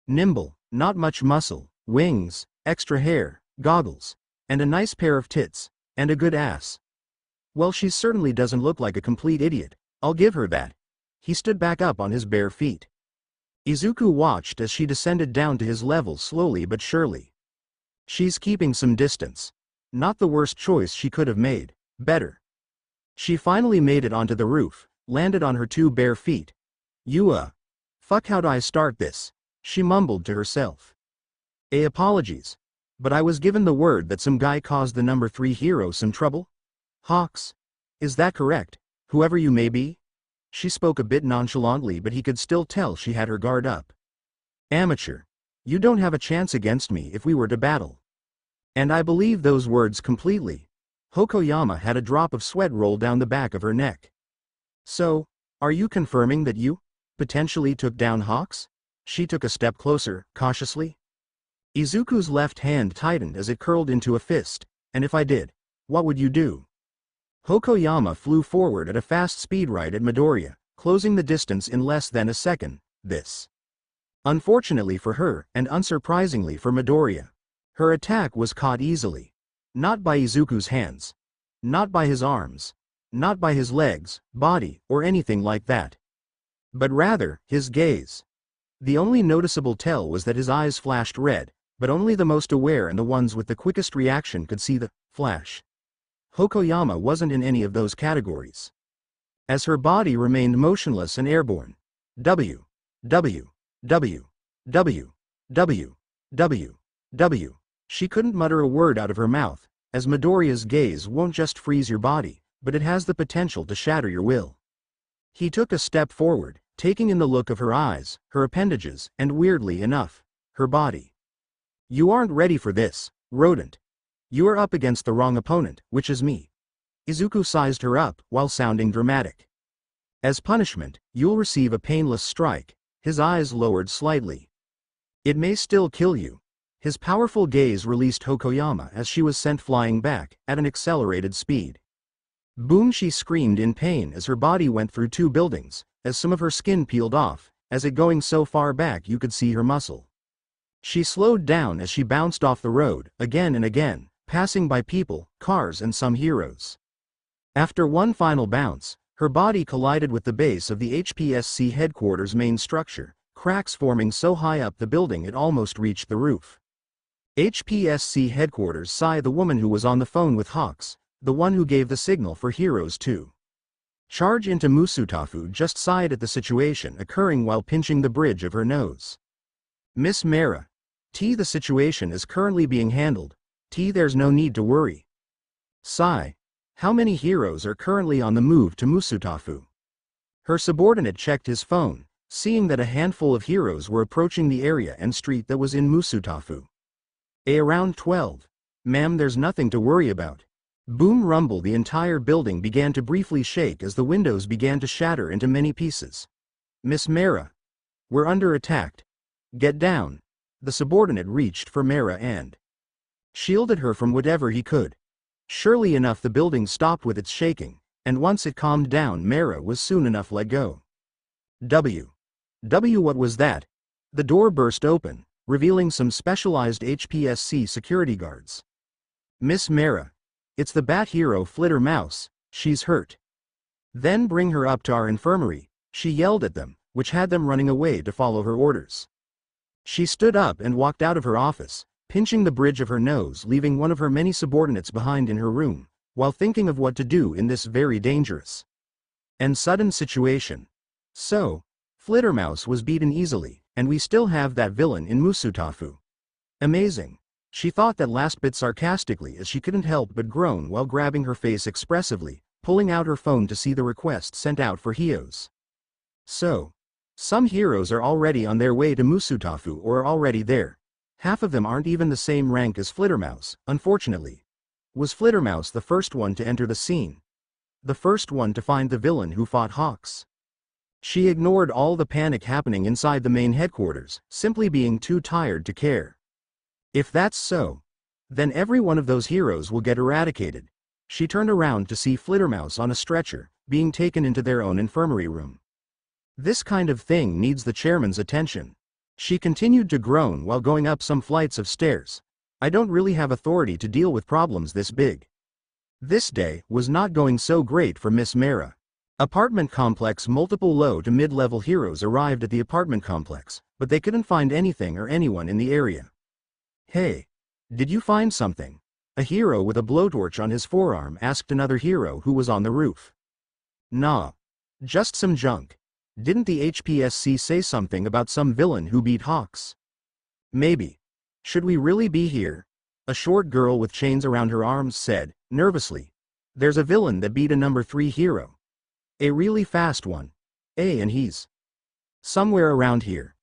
Nimble, not much muscle, wings, extra hair, goggles, and a nice pair of tits, and a good ass. Well, she certainly doesn't look like a complete idiot, I'll give her that. He stood back up on his bare feet. Izuku watched as she descended down to his level slowly but surely. She's keeping some distance. Not the worst choice she could have made, better. She finally made it onto the roof, landed on her two bare feet. Fuck, how'd I start this? She mumbled to herself. Apologies. But I was given the word that some guy caused the number 3 hero some trouble? Hawks? Is that correct, whoever you may be? She spoke a bit nonchalantly, but he could still tell she had her guard up. Amateur. You don't have a chance against me if we were to battle. And I believe those words completely. Hokoyama had a drop of sweat roll down the back of her neck. So, are you confirming that you potentially took down Hawks? She took a step closer, cautiously. Izuku's left hand tightened as it curled into a fist. And if I did, what would you do? Hokoyama flew forward at a fast speed right at Midoriya, closing the distance in less than a second. This. Unfortunately for her, and unsurprisingly for Midoriya, her attack was caught easily. Not by Izuku's hands. Not by his arms. Not by his legs, body, or anything like that. But rather, his gaze. The only noticeable tell was that his eyes flashed red, but only the most aware and the ones with the quickest reaction could see the flash. Hokoyama wasn't in any of those categories. As her body remained motionless and airborne. W. She couldn't mutter a word out of her mouth, as Midoriya's gaze won't just freeze your body, but it has the potential to shatter your will. He took a step forward, taking in the look of her eyes, her appendages, and weirdly enough, her body. You aren't ready for this, rodent. You are up against the wrong opponent, which is me. Izuku sized her up, while sounding dramatic. As punishment, you'll receive a painless strike. His eyes lowered slightly. It may still kill you. His powerful gaze released Hokoyama as she was sent flying back, at an accelerated speed. Boom! She screamed in pain as her body went through 2 buildings, as some of her skin peeled off, as it going so far back you could see her muscle. She slowed down as she bounced off the road, again and again, passing by people, cars and some heroes. After one final bounce, her body collided with the base of the HPSC headquarters main structure, cracks forming so high up the building it almost reached the roof. HPSC headquarters. Sai, the woman who was on the phone with Hawks, the one who gave the signal for heroes too. Charge into Musutafu just sighed at the situation occurring while pinching the bridge of her nose. Miss Mara. The situation is currently being handled. There's no need to worry. Sigh. How many heroes are currently on the move to Musutafu? Her subordinate checked his phone, seeing that a handful of heroes were approaching the area and street that was in Musutafu. Around 12. Ma'am, there's nothing to worry about. Boom rumble, the entire building began to briefly shake as the windows began to shatter into many pieces. Miss Mara. We're under attack. Get down. The subordinate reached for Mara and shielded her from whatever he could. Surely enough, the building stopped with its shaking, and once it calmed down, Mara was soon enough let go. What was that? The door burst open, revealing some specialized HPSC security guards. Miss Mara. It's the bat hero Flitter Mouse, she's hurt. Then bring her up to our infirmary, she yelled at them, which had them running away to follow her orders. She stood up and walked out of her office, pinching the bridge of her nose, leaving one of her many subordinates behind in her room, while thinking of what to do in this very dangerous and sudden situation. So, Flittermouse was beaten easily, and we still have that villain in Musutafu. Amazing. She thought that last bit sarcastically as she couldn't help but groan while grabbing her face expressively, pulling out her phone to see the request sent out for heroes. So, some heroes are already on their way to Musutafu or are already there. Half of them aren't even the same rank as Flittermouse, unfortunately. Was Flittermouse the first one to enter the scene? The first one to find the villain who fought Hawks? She ignored all the panic happening inside the main headquarters, simply being too tired to care. If that's so, then every one of those heroes will get eradicated. She turned around to see Flittermouse on a stretcher, being taken into their own infirmary room. This kind of thing needs the chairman's attention. She continued to groan while going up some flights of stairs. I don't really have authority to deal with problems this big. This day was not going so great for Miss Mara. Apartment complex. Multiple low to mid-level heroes arrived at the apartment complex, but they couldn't find anything or anyone in the area. Hey, did you find something? A hero with a blowtorch on his forearm asked another hero who was on the roof. Nah. Just some junk. Didn't the HPSC say something about some villain who beat Hawks? Maybe. Should we really be here? A short girl with chains around her arms said, nervously. There's a villain that beat a number 3 hero. A really fast one. And he's somewhere around here.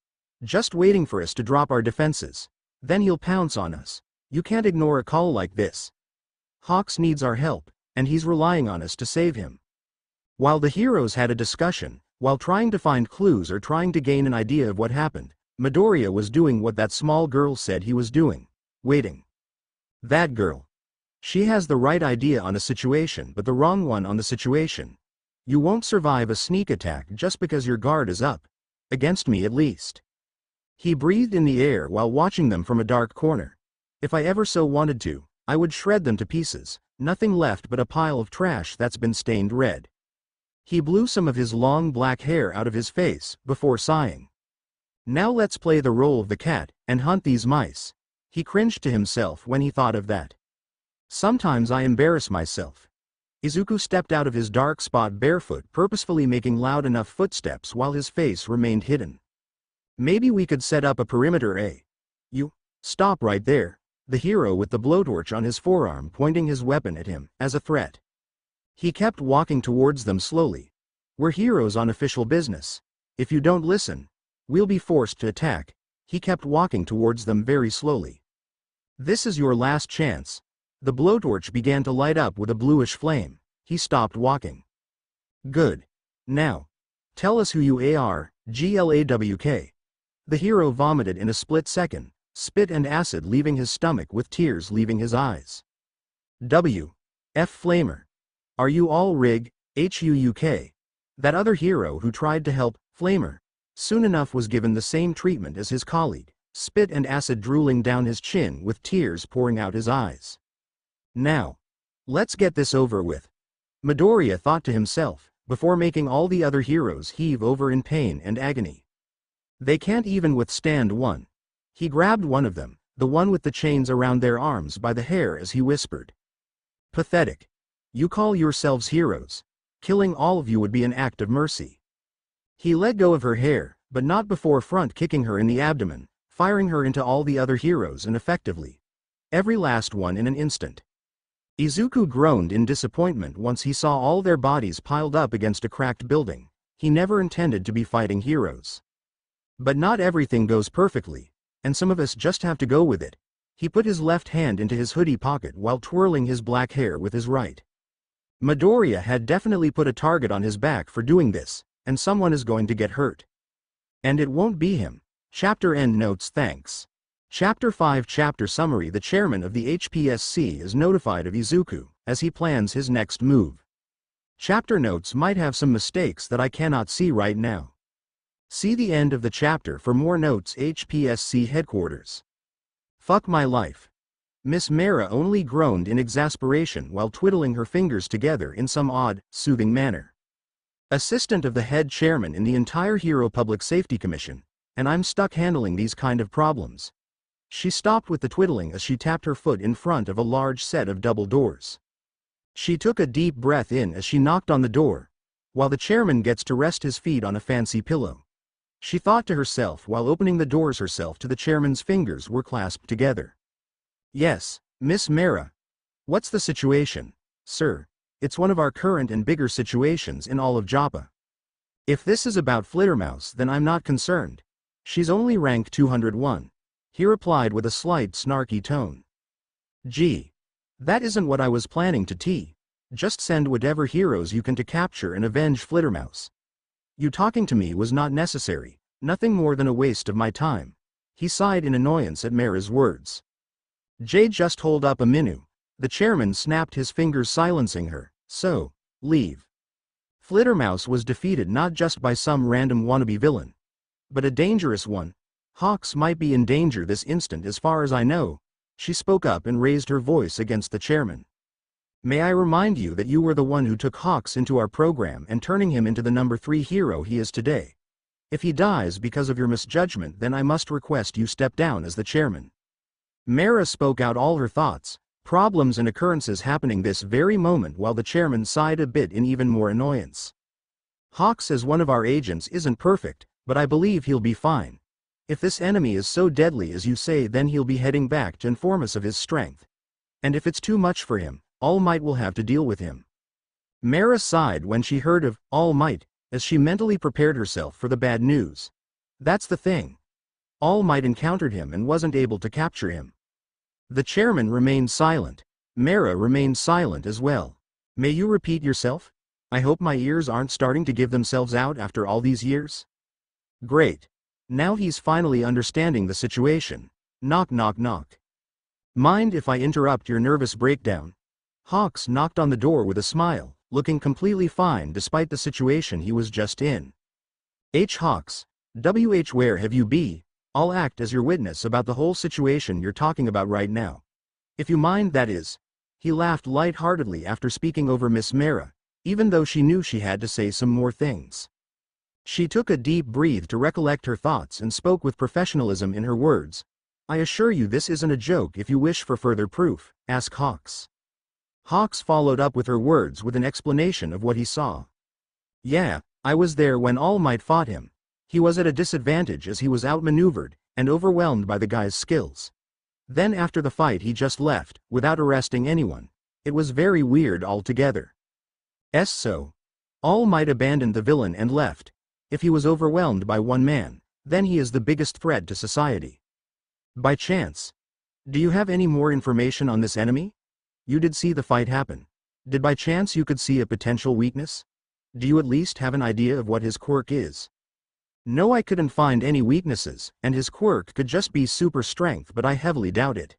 Just waiting for us to drop our defenses. Then he'll pounce on us. You can't ignore a call like this. Hawks needs our help, and he's relying on us to save him. While the heroes had a discussion, while trying to find clues or trying to gain an idea of what happened, Midoriya was doing what that small girl said he was doing. Waiting. That girl. She has the right idea on a situation but the wrong one on the situation. You won't survive a sneak attack just because your guard is up. Against me at least. He breathed in the air while watching them from a dark corner. If I ever so wanted to, I would shred them to pieces, nothing left but a pile of trash that's been stained red. He blew some of his long black hair out of his face, before sighing. Now let's play the role of the cat, and hunt these mice. He cringed to himself when he thought of that. Sometimes I embarrass myself. Izuku stepped out of his dark spot barefoot, purposefully making loud enough footsteps while his face remained hidden. Maybe we could set up a perimeter, You. Stop right there. The hero with the blowtorch on his forearm pointing his weapon at him, as a threat. He kept walking towards them slowly. We're heroes on official business. If you don't listen, we'll be forced to attack. He kept walking towards them very slowly. This is your last chance. The blowtorch began to light up with a bluish flame. He stopped walking. Good. Now. Tell us who you are, GLAWK. The hero vomited in a split second, spit and acid leaving his stomach with tears leaving his eyes. W. F. Flamer. Are you all rig, HUUK? That other hero who tried to help, Flamer, soon enough was given the same treatment as his colleague, spit and acid drooling down his chin with tears pouring out his eyes. Now. Let's get this over with. Midoriya thought to himself, before making all the other heroes heave over in pain and agony. They can't even withstand one. He grabbed one of them, the one with the chains around their arms, by the hair as he whispered. Pathetic. You call yourselves heroes. Killing all of you would be an act of mercy. He let go of her hair, but not before front kicking her in the abdomen, firing her into all the other heroes and effectively every last one in an instant. Izuku groaned in disappointment once he saw all their bodies piled up against a cracked building. He never intended to be fighting heroes. But not everything goes perfectly, and some of us just have to go with it. He put his left hand into his hoodie pocket while twirling his black hair with his right. Midoriya had definitely put a target on his back for doing this, and someone is going to get hurt. And it won't be him. Chapter end notes. Thanks. Chapter 5 Chapter Summary. The chairman of the HPSC is notified of Izuku, as he plans his next move. Chapter notes might have some mistakes that I cannot see right now. See the end of the chapter for more notes. HPSC headquarters. Fuck my life. Miss Mera only groaned in exasperation while twiddling her fingers together in some odd, soothing manner. Assistant of the head chairman in the entire Hero Public Safety Commission, and I'm stuck handling these kind of problems. She stopped with the twiddling as she tapped her foot in front of a large set of double doors. She took a deep breath in as she knocked on the door, while the chairman gets to rest his feet on a fancy pillow. She thought to herself while opening the doors herself to the chairman's fingers were clasped together. Yes, Miss Mera. What's the situation, sir? It's one of our current and bigger situations in all of Joppa. If this is about Flittermouse, then I'm not concerned. She's only rank 201. He replied with a slight snarky tone. Gee. That isn't what I was planning to just send whatever heroes you can to capture and avenge Flittermouse. You talking to me was not necessary, nothing more than a waste of my time. He sighed in annoyance at Mera's words. Just hold up a minute. The chairman snapped his fingers silencing her. So, leave. Flittermouse was defeated not just by some random wannabe villain, but a dangerous one. Hawks might be in danger this instant as far as I know. She spoke up and raised her voice against the chairman. May I remind you that you were the one who took Hawks into our program and turning him into the number 3 hero he is today. If he dies because of your misjudgment, then I must request you step down as the chairman. Mera spoke out all her thoughts, problems and occurrences happening this very moment, while the chairman sighed a bit in even more annoyance. Hawks as one of our agents isn't perfect, but I believe he'll be fine. If this enemy is so deadly as you say, then he'll be heading back to inform us of his strength. And if it's too much for him, All Might will have to deal with him. Mera sighed when she heard of All Might, as she mentally prepared herself for the bad news. That's the thing. All Might encountered him and wasn't able to capture him. The chairman remained silent. Mera remained silent as well. May you repeat yourself? I hope my ears aren't starting to give themselves out after all these years. Great. Now he's finally understanding the situation. Knock knock knock. Mind if I interrupt your nervous breakdown? Hawks knocked on the door with a smile, looking completely fine despite the situation he was just in. Hawks. Where have you been? I'll act as your witness about the whole situation you're talking about right now. If you mind, that is. He laughed light-heartedly after speaking over Miss Mera, even though she knew she had to say some more things. She took a deep breath to recollect her thoughts and spoke with professionalism in her words. I assure you this isn't a joke. If you wish for further proof, ask Hawks. Hawks followed up with her words with an explanation of what he saw. Yeah, I was there when All Might fought him. He was at a disadvantage as he was outmaneuvered and overwhelmed by the guy's skills. Then after the fight he just left, without arresting anyone. It was very weird altogether. So. All Might abandoned the villain and left. If he was overwhelmed by one man, then he is the biggest threat to society. By chance. Do you have any more information on this enemy? You did see the fight happen. Did by chance you could see a potential weakness? Do you at least have an idea of what his quirk is? No, I couldn't find any weaknesses, and his quirk could just be super strength, but I heavily doubt it.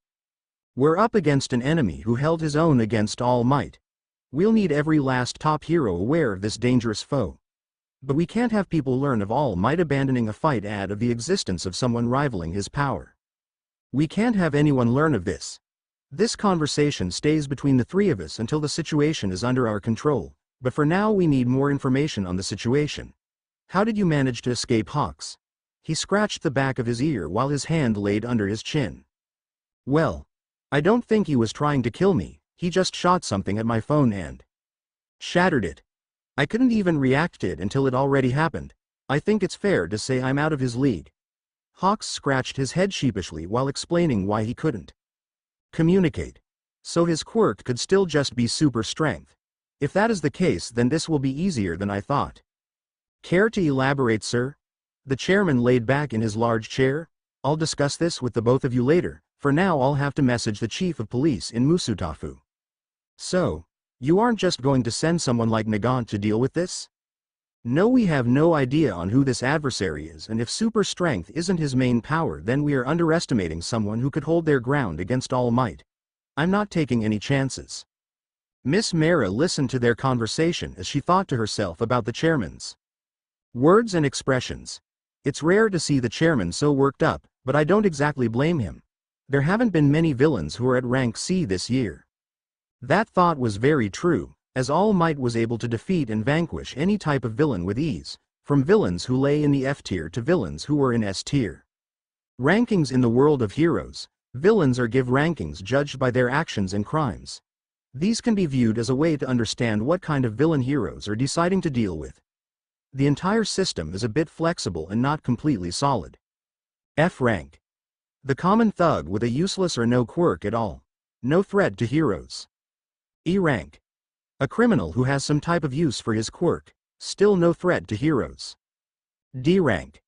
We're up against an enemy who held his own against All Might. We'll need every last top hero aware of this dangerous foe. But we can't have people learn of All Might abandoning a fight of the existence of someone rivaling his power. We can't have anyone learn of this. This conversation stays between the three of us until the situation is under our control, but for now we need more information on the situation. How did you manage to escape Hawks? He scratched the back of his ear while his hand laid under his chin. Well, I don't think he was trying to kill me, he just shot something at my phone and shattered it. I couldn't even react to it until it already happened. I think it's fair to say I'm out of his league. Hawks scratched his head sheepishly while explaining why he couldn't communicate. So his quirk could still just be super strength. If that is the case, then this will be easier than I thought. Care to elaborate, sir? The chairman laid back in his large chair. I'll discuss this with the both of you later. For now I'll have to message the chief of police in Musutafu. So, you aren't just going to send someone like Nagant to deal with this? No, we have no idea on who this adversary is, and if super strength isn't his main power, then we are underestimating someone who could hold their ground against All Might. I'm not taking any chances. Miss Mara listened to their conversation as she thought to herself about the chairman's words and expressions. It's rare to see the chairman so worked up, but I don't exactly blame him. There haven't been many villains who are at rank C this year. That thought was very true, as All Might was able to defeat and vanquish any type of villain with ease, from villains who lay in the F tier to villains who were in S tier. Rankings in the world of heroes. Villains are given rankings judged by their actions and crimes. These can be viewed as a way to understand what kind of villain heroes are deciding to deal with. The entire system is a bit flexible and not completely solid. F rank. The common thug with a useless or no quirk at all. No threat to heroes. E rank. A criminal who has some type of use for his quirk. Still no threat to heroes. D rank.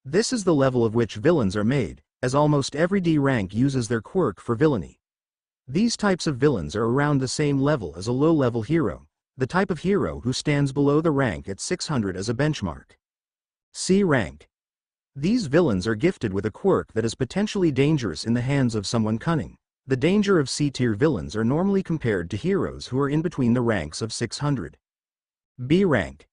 This is the level of which villains are made, as almost every D rank uses their quirk for villainy. These types of villains are around the same level as a low-level hero, the type of hero who stands below the rank at 600 as a benchmark. C rank. These villains are gifted with a quirk that is potentially dangerous in the hands of someone cunning. The danger of C-tier villains are normally compared to heroes who are in between the ranks of 600. B rank.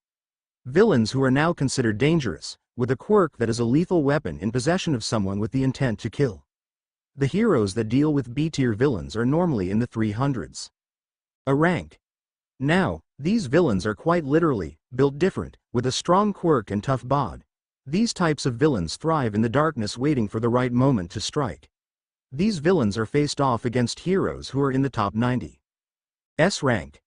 Villains who are now considered dangerous, with a quirk that is a lethal weapon in possession of someone with the intent to kill. The heroes that deal with B-tier villains are normally in the 300s. A rank. Now, these villains are quite literally built different, with a strong quirk and tough bod. These types of villains thrive in the darkness, waiting for the right moment to strike. These villains are faced off against heroes who are in the top 90. S rank.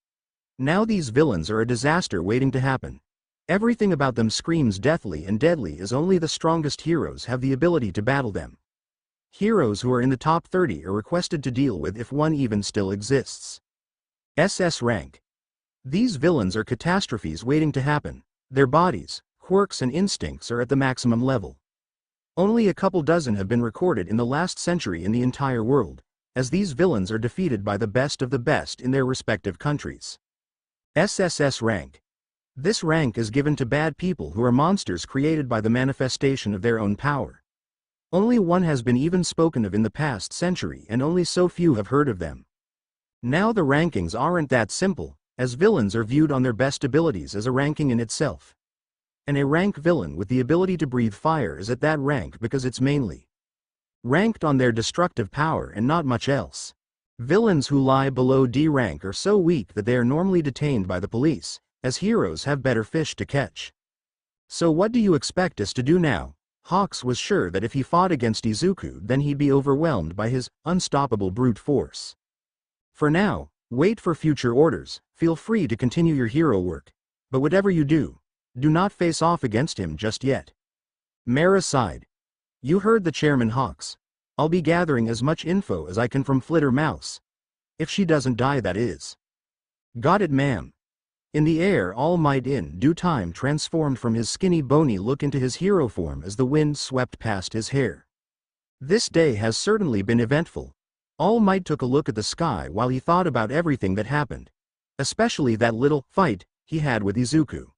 Now these villains are a disaster waiting to happen. Everything about them screams deathly and deadly, as only the strongest heroes have the ability to battle them. Heroes who are in the top 30 are requested to deal with if one even still exists. SS rank. These villains are catastrophes waiting to happen. Their bodies, quirks and instincts are at the maximum level. Only a couple dozen have been recorded in the last century in the entire world, as these villains are defeated by the best of the best in their respective countries. SSS rank. This rank is given to bad people who are monsters created by the manifestation of their own power. Only one has been even spoken of in the past century, and only so few have heard of them. Now the rankings aren't that simple, as villains are viewed on their best abilities as a ranking in itself. An A-rank villain with the ability to breathe fire is at that rank because it's mainly ranked on their destructive power and not much else. Villains who lie below D rank are so weak that they are normally detained by the police, as heroes have better fish to catch. So what do you expect us to do now? Hawks was sure that if he fought against Izuku, then he'd be overwhelmed by his unstoppable brute force. For now, wait for future orders. Feel free to continue your hero work. But whatever you do not face off against him just yet. Mara sighed. You heard the chairman, Hawks. I'll be gathering as much info as I can from Flitter Mouse. If she doesn't die, that is. Got it, ma'am. In the air, All Might in due time transformed from his skinny bony look into his hero form as the wind swept past his hair. This day has certainly been eventful. All Might took a look at the sky while he thought about everything that happened. Especially that little fight he had with Izuku.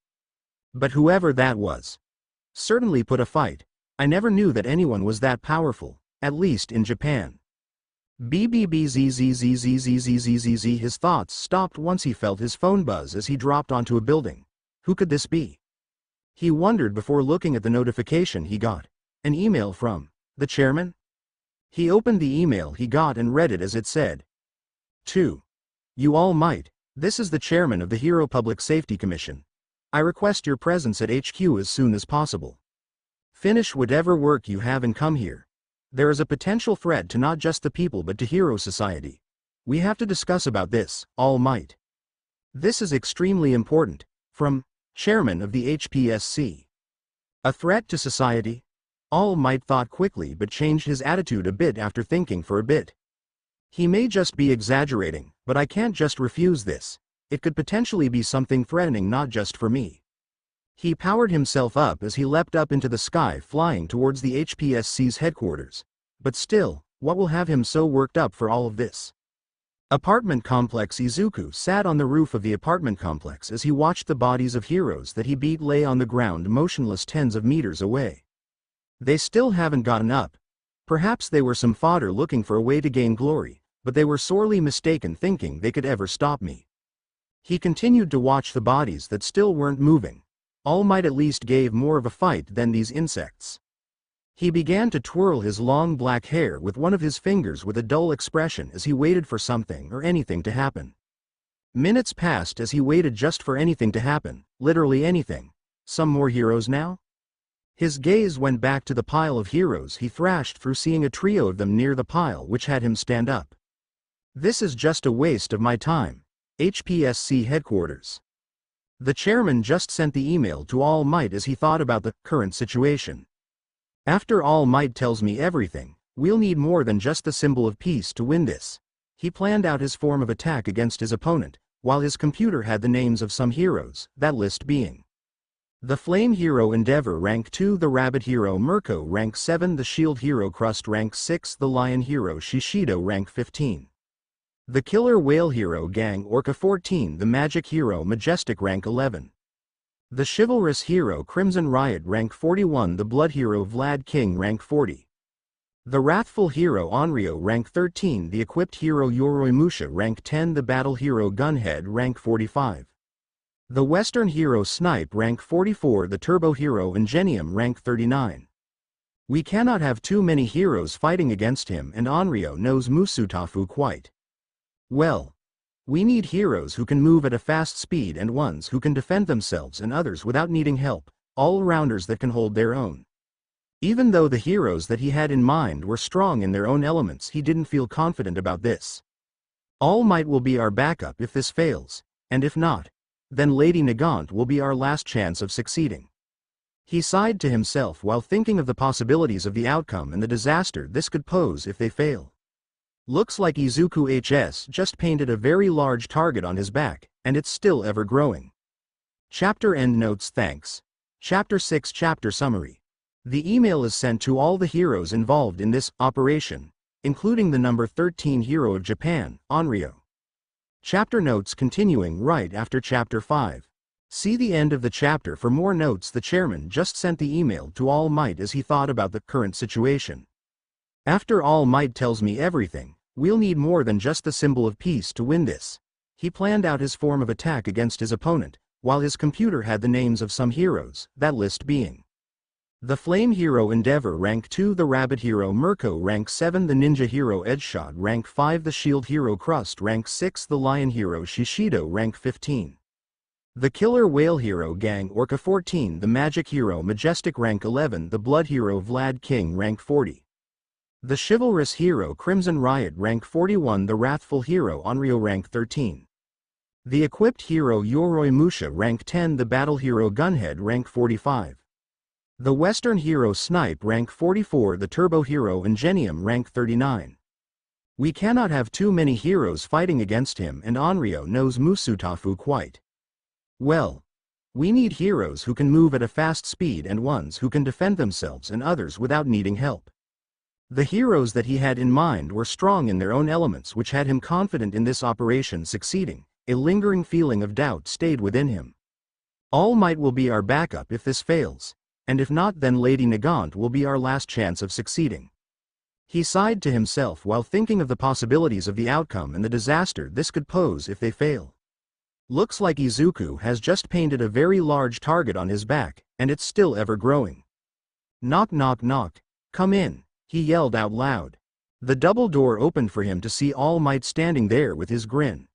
But whoever that was certainly put a fight. I never knew that anyone was that powerful, at least in Japan. BBBZZZZZZZZZ. His thoughts stopped once he felt his phone buzz as he dropped onto a building. Who could this be? He wondered before looking at the notification he got. An email from the chairman? He opened the email he got and read it as it said. To you, All Might, this is the chairman of the Hero Public Safety Commission. I request your presence at HQ as soon as possible. Finish whatever work you have and come here. There is a potential threat to not just the people but to Hero Society. We have to discuss about this, All Might. This is extremely important. From Chairman of the HPSC. A threat to society? All Might thought quickly but changed his attitude a bit after thinking for a bit. He may just be exaggerating, but I can't just refuse this. It could potentially be something threatening not just for me. He powered himself up as he leapt up into the sky, flying towards the HPSC's headquarters. But still, what will have him so worked up for all of this? Apartment complex. Izuku sat on the roof of the apartment complex as he watched the bodies of heroes that he beat lay on the ground motionless tens of meters away. They still haven't gotten up. Perhaps they were some fodder looking for a way to gain glory, but they were sorely mistaken thinking they could ever stop me. He continued to watch the bodies that still weren't moving. All Might at least gave more of a fight than these insects. He began to twirl his long black hair with one of his fingers with a dull expression as he waited for something or anything to happen. Minutes passed as he waited just for anything to happen, literally anything. Some more heroes now? His gaze went back to the pile of heroes he thrashed through, seeing a trio of them near the pile, which had him stand up. This is just a waste of my time. HPSC headquarters. The chairman just sent the email to All Might as he thought about the current situation. After All Might tells me everything, we'll need more than just the symbol of peace to win this. He planned out his form of attack against his opponent, while his computer had the names of some heroes, that list being the Flame Hero Endeavor rank 2, the Rabbit Hero Mirko rank 7, the Shield Hero Crust rank 6, the Lion Hero Shishido rank 15. The Killer Whale Hero Gang Orca 14, the Magic Hero Majestic rank 11. The Chivalrous Hero Crimson Riot rank 41, the Blood Hero Vlad King rank 40. The Wrathful Hero Onryo rank 13, the Equipped Hero Yoroi Musha rank 10, the Battle Hero Gunhead rank 45. The Western Hero Snipe rank 44, the Turbo Hero Ingenium rank 39. We cannot have too many heroes fighting against him, and Onryo knows Musutafu quite well. We need heroes who can move at a fast speed and ones who can defend themselves and others without needing help, all-rounders that can hold their own. Even though the heroes that he had in mind were strong in their own elements, he didn't feel confident about this. All Might will be our backup if this fails, and if not, then Lady Nagant will be our last chance of succeeding. He sighed to himself while thinking of the possibilities of the outcome and the disaster this could pose if they fail. Looks like Izuku HS just painted a very large target on his back, and it's still ever growing. Chapter Endnotes. Thanks. Chapter 6. Chapter Summary. The email is sent to all the heroes involved in this operation, including the number 13 hero of Japan, Onryo. Chapter notes continuing right after Chapter 5. See the end of the chapter for more notes. The chairman just sent the email to All Might as he thought about the current situation. After All Might tells me everything, we'll need more than just the symbol of peace to win this. He planned out his form of attack against his opponent, while his computer had the names of some heroes, that list being the Flame Hero Endeavor rank 2, the Rabbit Hero Mirko rank 7, the Ninja Hero Edgeshot rank 5, the Shield Hero Crust rank 6, the Lion Hero Shishido rank 15. The Killer Whale Hero Gang Orca 14, the Magic Hero Majestic rank 11, the Blood Hero Vlad King rank 40. The Chivalrous Hero Crimson Riot rank 41, the Wrathful Hero Onryo rank 13. The Equipped Hero Yoroi Musha rank 10, the Battle Hero Gunhead rank 45. The Western Hero Snipe rank 44, the Turbo Hero Ingenium rank 39. We cannot have too many heroes fighting against him, and Onryo knows Musutafu quite well. We need heroes who can move at a fast speed and ones who can defend themselves and others without needing help. The heroes that he had in mind were strong in their own elements, which had him confident in this operation succeeding. A lingering feeling of doubt stayed within him. All Might will be our backup if this fails, and if not, then Lady Nagant will be our last chance of succeeding. He sighed to himself while thinking of the possibilities of the outcome and the disaster this could pose if they fail. Looks like Izuku has just painted a very large target on his back, and it's still ever growing. Knock knock knock. Come in, he yelled out loud. The double door opened for him to see All Might standing there with his grin.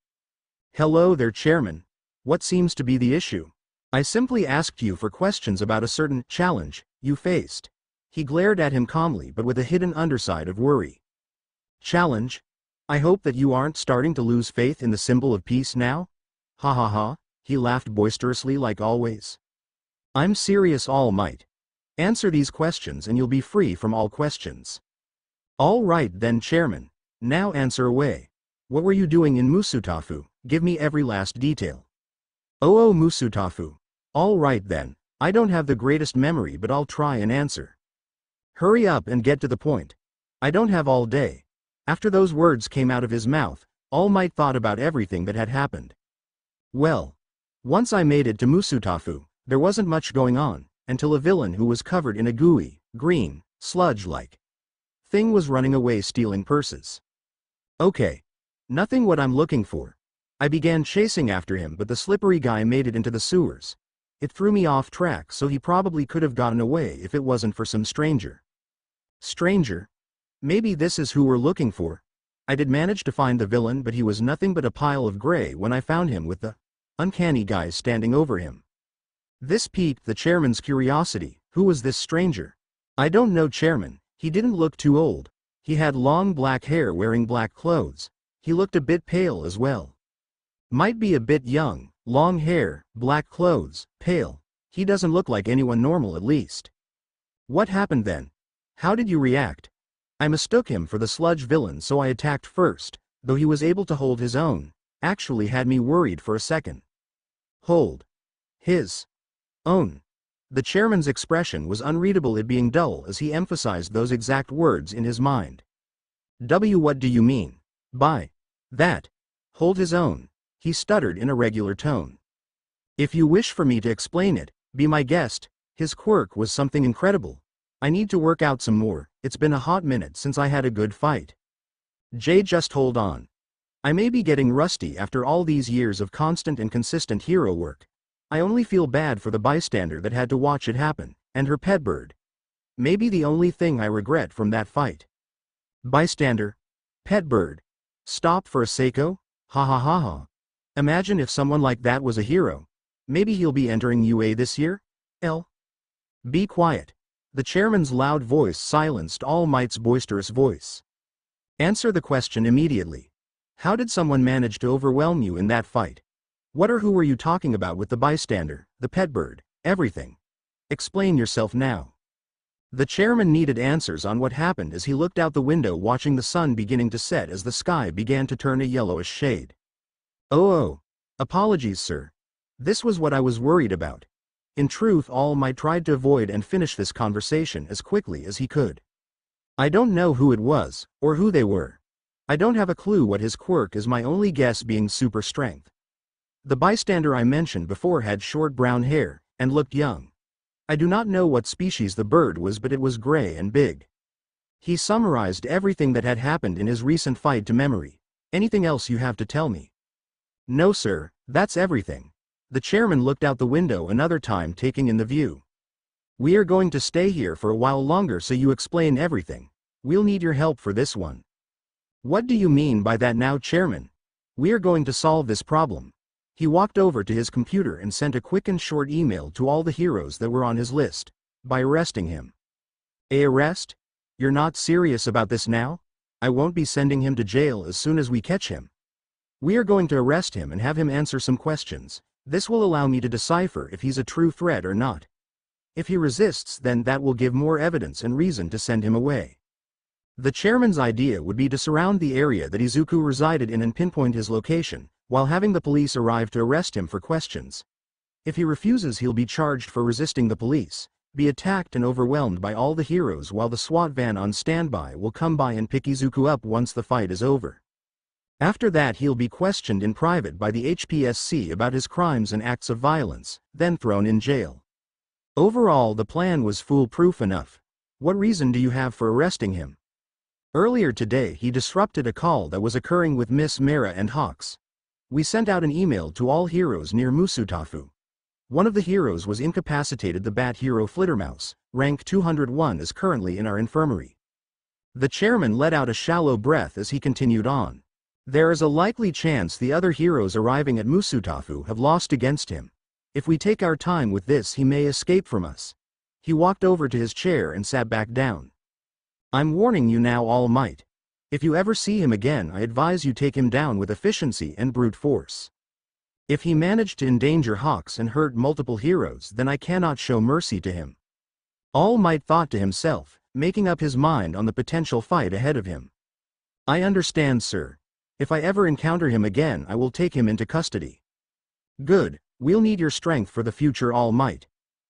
Hello there, Chairman. What seems to be the issue? I simply asked you for questions about a certain challenge you faced. He glared at him calmly but with a hidden underside of worry. Challenge? I hope that you aren't starting to lose faith in the symbol of peace now? Ha ha ha, He laughed boisterously like always. I'm serious, All Might. Answer these questions and you'll be free from all questions. All right then, Chairman. Now answer away. What were you doing in Musutafu? Give me every last detail. Oh, Musutafu. All right then. I don't have the greatest memory, but I'll try and answer. Hurry up and get to the point. I don't have all day. After those words came out of his mouth, All Might thought about everything that had happened. Well, once I made it to Musutafu, there wasn't much going on, until a villain who was covered in a gooey, green, sludge-like thing was running away stealing purses. Okay. Nothing what I'm looking for. I began chasing after him, but the slippery guy made it into the sewers. It threw me off track, so he probably could have gotten away if it wasn't for some stranger. Stranger? Maybe this is who we're looking for. I did manage to find the villain, but he was nothing but a pile of gray when I found him with the uncanny guy standing over him. This piqued the chairman's curiosity. Who was this stranger? I don't know, Chairman. He didn't look too old. He had long black hair wearing black clothes. He looked a bit pale as well. Might be a bit young, long hair, black clothes, pale. He doesn't look like anyone normal, at least. What happened then? How did you react? I mistook him for the sludge villain, so I attacked first, though he was able to hold his own. Actually had me worried for a second. Hold his own. The chairman's expression was unreadable, it being dull as he emphasized those exact words in his mind. What do you mean by that? Hold his own, he stuttered in a regular tone. If you wish for me to explain it, be my guest. His quirk was something incredible. I need to work out some more. It's been a hot minute since I had a good fight. Just hold on. I may be getting rusty after all these years of constant and consistent hero work. I only feel bad for the bystander that had to watch it happen, and her pet bird. Maybe the only thing I regret from that fight. Bystander? Pet bird? Stop for a Seiko? Ha ha ha ha. Imagine if someone like that was a hero. Maybe he'll be entering UA this year? Be quiet. The chairman's loud voice silenced All Might's boisterous voice. Answer the question immediately. How did someone manage to overwhelm you in that fight? What or who were you talking about with the bystander, the pet bird, everything? Explain yourself now. The chairman needed answers on what happened as he looked out the window, watching the sun beginning to set as the sky began to turn a yellowish shade. Oh, apologies, sir. This was what I was worried about. In truth, All Might tried to avoid and finish this conversation as quickly as he could. I don't know who it was, or who they were. I don't have a clue what his quirk is, my only guess being super strength. The bystander I mentioned before had short brown hair, and looked young. I do not know what species the bird was, but it was gray and big. He summarized everything that had happened in his recent fight to memory. Anything else you have to tell me? No, sir, that's everything. The chairman looked out the window another time, taking in the view. We are going to stay here for a while longer, so you explain everything. We'll need your help for this one. What do you mean by that now, Chairman? We are going to solve this problem. He walked over to his computer and sent a quick and short email to all the heroes that were on his list, by arresting him. Arrest? You're not serious about this now? I won't be sending him to jail as soon as we catch him. We are going to arrest him and have him answer some questions. This will allow me to decipher if he's a true threat or not. If he resists, then that will give more evidence and reason to send him away. The chairman's idea would be to surround the area that Izuku resided in and pinpoint his location, while having the police arrive to arrest him for questions. If he refuses, he'll be charged for resisting the police, be attacked and overwhelmed by all the heroes, while the SWAT van on standby will come by and pick Izuku up once the fight is over. After that, he'll be questioned in private by the HPSC about his crimes and acts of violence, then thrown in jail. Overall, the plan was foolproof enough. What reason do you have for arresting him? Earlier today, he disrupted a call that was occurring with Miss Mera and Hawks. We sent out an email to all heroes near Musutafu. One of the heroes was incapacitated. The bat hero Flittermouse, rank 201, is currently in our infirmary. The chairman let out a shallow breath as he continued on. There is a likely chance the other heroes arriving at Musutafu have lost against him. If we take our time with this, he may escape from us. He walked over to his chair and sat back down. I'm warning you now, All Might. If you ever see him again, I advise you take him down with efficiency and brute force. If he managed to endanger Hawks and hurt multiple heroes, then I cannot show mercy to him. All Might thought to himself, making up his mind on the potential fight ahead of him. I understand, sir. If I ever encounter him again, I will take him into custody. Good, we'll need your strength for the future, All Might.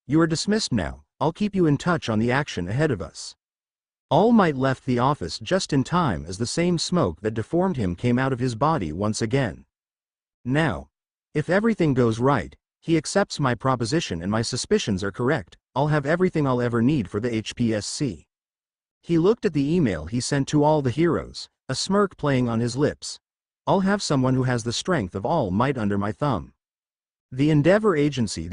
You are dismissed now. I'll keep you in touch on the action ahead of us. All Might left the office just in time as the same smoke that deformed him came out of his body once again. Now, if everything goes right, he accepts my proposition and my suspicions are correct, I'll have everything I'll ever need for the HPSC. He looked at the email he sent to all the heroes, a smirk playing on his lips. I'll have someone who has the strength of All Might under my thumb. The Endeavor Agency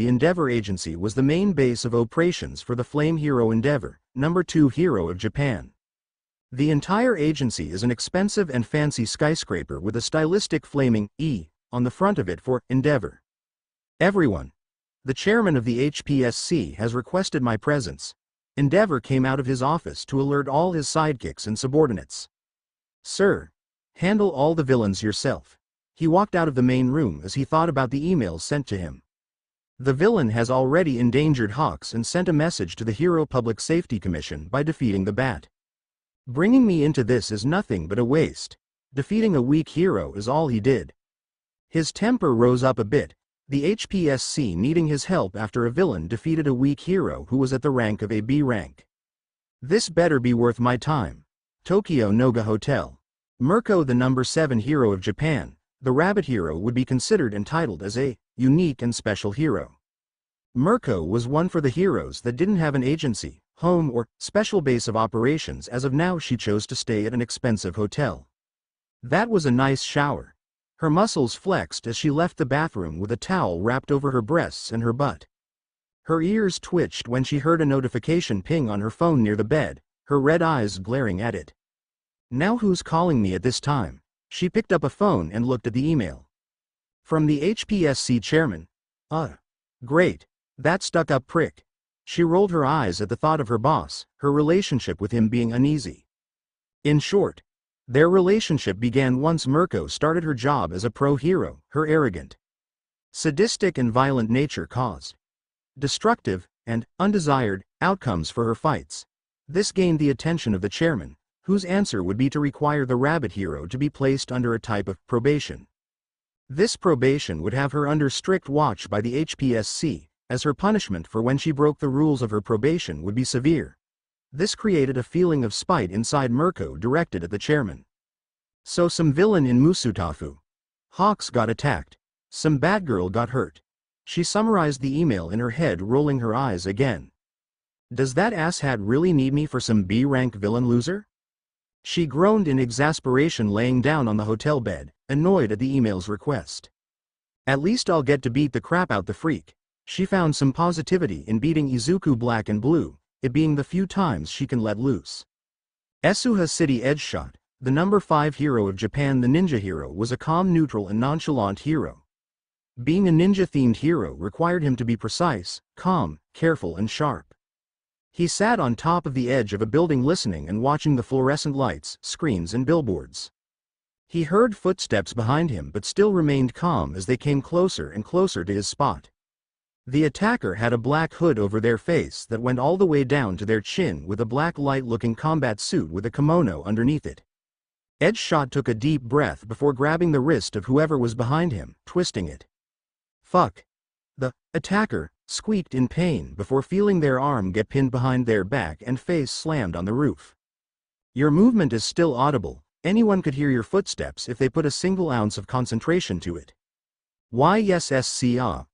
was the main base of operations for the Flame Hero Endeavor, #2 hero of Japan. The entire agency is an expensive and fancy skyscraper with a stylistic flaming E on the front of it for Endeavor. Everyone. The chairman of the HPSC has requested my presence. Endeavor came out of his office to alert all his sidekicks and subordinates. Sir, handle all the villains yourself. He walked out of the main room as he thought about the emails sent to him. The villain has already endangered Hawks and sent a message to the Hero Public Safety Commission by defeating the Bat. Bringing me into this is nothing but a waste. Defeating a weak hero is all he did. His temper rose up a bit, the HPSC needing his help after a villain defeated a weak hero who was at the rank of a B rank. This better be worth my time. Tokyo Noga Hotel. Mirko, the #7 hero of Japan, the rabbit hero, would be considered entitled as a unique and special hero. Mirko was one for the heroes that didn't have an agency, home or special base of operations. As of now, she chose to stay at an expensive hotel. That was a nice shower. Her muscles flexed as she left the bathroom with a towel wrapped over her breasts and her butt. Her ears twitched when she heard a notification ping on her phone near the bed, her red eyes glaring at it. Now who's calling me at this time? She picked up a phone and looked at the email. From the HPSC chairman. Great. That stuck-up prick. She rolled her eyes at the thought of her boss, her relationship with him being uneasy. In short, their relationship began once Mirko started her job as a pro-hero. Her arrogant, sadistic and violent nature caused destructive and undesired outcomes for her fights. This gained the attention of the chairman, whose answer would be to require the rabbit hero to be placed under a type of probation. This probation would have her under strict watch by the HPSC, as her punishment for when she broke the rules of her probation would be severe. This created a feeling of spite inside Mirko directed at the chairman. So some villain in Musutafu. Hawks got attacked. Some bad girl got hurt. She summarized the email in her head, rolling her eyes again. Does that asshat really need me for some B-rank villain loser? She groaned in exasperation, laying down on the hotel bed, annoyed at the email's request. At least I'll get to beat the crap out the freak. She found some positivity in beating Izuku Black and Blue, it being the few times she can let loose. Esuha City Edgeshot, the #5 hero of Japan, the ninja hero, was a calm, neutral and nonchalant hero. Being a ninja-themed hero required him to be precise, calm, careful and sharp. He sat on top of the edge of a building listening and watching the fluorescent lights, screens and billboards. He heard footsteps behind him but still remained calm as they came closer and closer to his spot. The attacker had a black hood over their face that went all the way down to their chin, with a black light-looking combat suit with a kimono underneath it. Edgeshot took a deep breath before grabbing the wrist of whoever was behind him, twisting it. Fuck. The attacker squeaked in pain before feeling their arm get pinned behind their back and face slammed on the roof. Your movement is still audible. Anyone could hear your footsteps if they put a single ounce of concentration to it. YSSCA.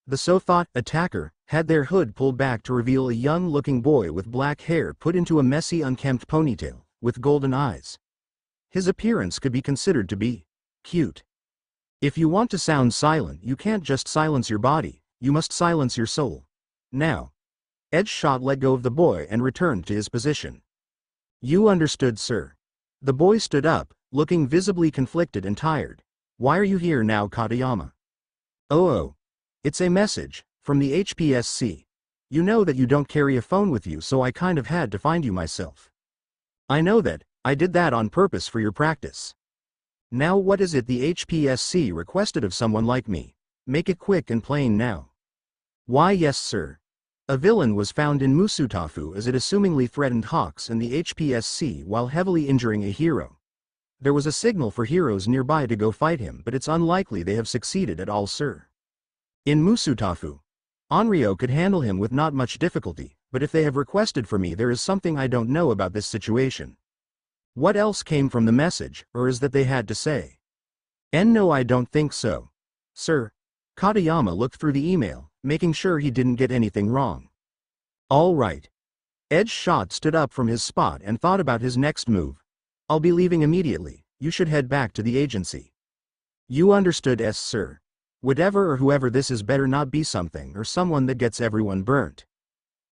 The so-thought attacker had their hood pulled back to reveal a young-looking boy with black hair put into a messy, unkempt ponytail, with golden eyes. His appearance could be considered to be cute. If you want to sound silent, you can't just silence your body, you must silence your soul. Now. Edgeshot let go of the boy and returned to his position. You understood, sir. The boy stood up, looking visibly conflicted and tired. Why are you here now, Katayama? Oh. It's a message, from the HPSC. You know that you don't carry a phone with you, so I kind of had to find you myself. I know that, I did that on purpose for your practice. Now what is it the HPSC requested of someone like me? Make it quick and plain now. Why yes sir. A villain was found in Musutafu as it assumingly threatened Hawks and the HPSC while heavily injuring a hero. There was a signal for heroes nearby to go fight him, but it's unlikely they have succeeded at all sir. In Musutafu, Onryo could handle him with not much difficulty, but if they have requested for me there is something I don't know about this situation. What else came from the message, or is that they had to say? No I don't think so. Sir. Katayama looked through the email, making sure he didn't get anything wrong. All right. Edge Shot stood up from his spot and thought about his next move. I'll be leaving immediately, you should head back to the agency. You understood sir. Whatever or whoever this is better not be something or someone that gets everyone burnt.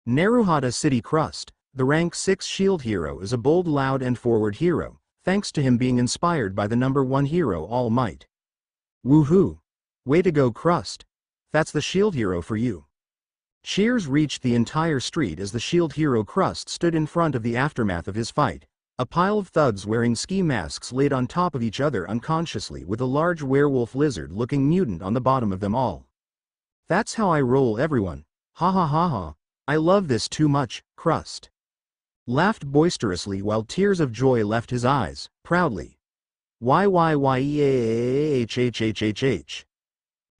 Naruhata City Crust, the rank 6 shield hero is a bold, loud and forward hero, thanks to him being inspired by the number 1 hero All Might. Woohoo! Way to go Crust. That's the shield hero for you. Cheers reached the entire street as the shield hero Crust stood in front of the aftermath of his fight. A pile of thugs wearing ski masks laid on top of each other unconsciously with a large werewolf lizard-looking mutant on the bottom of them all. That's how I roll everyone. Ha ha ha ha. I love this too much, Crust. Laughed boisterously while tears of joy left his eyes, proudly. YYYEAHHHHH.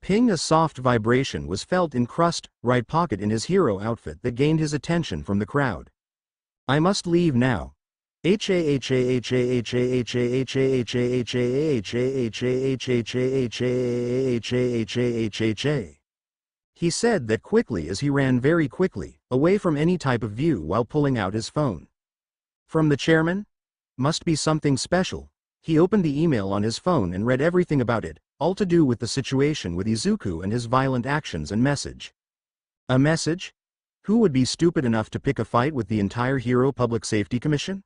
Ping, a soft vibration was felt in Crust's right pocket in his hero outfit that gained his attention from the crowd. I must leave now. He said that quickly as he ran very quickly, away from any type of view while pulling out his phone. From the chairman? Must be something special. He opened the email on his phone and read everything about it, all to do with the situation with Izuku and his violent actions and message. A message? Who would be stupid enough to pick a fight with the entire Hero Public Safety Commission?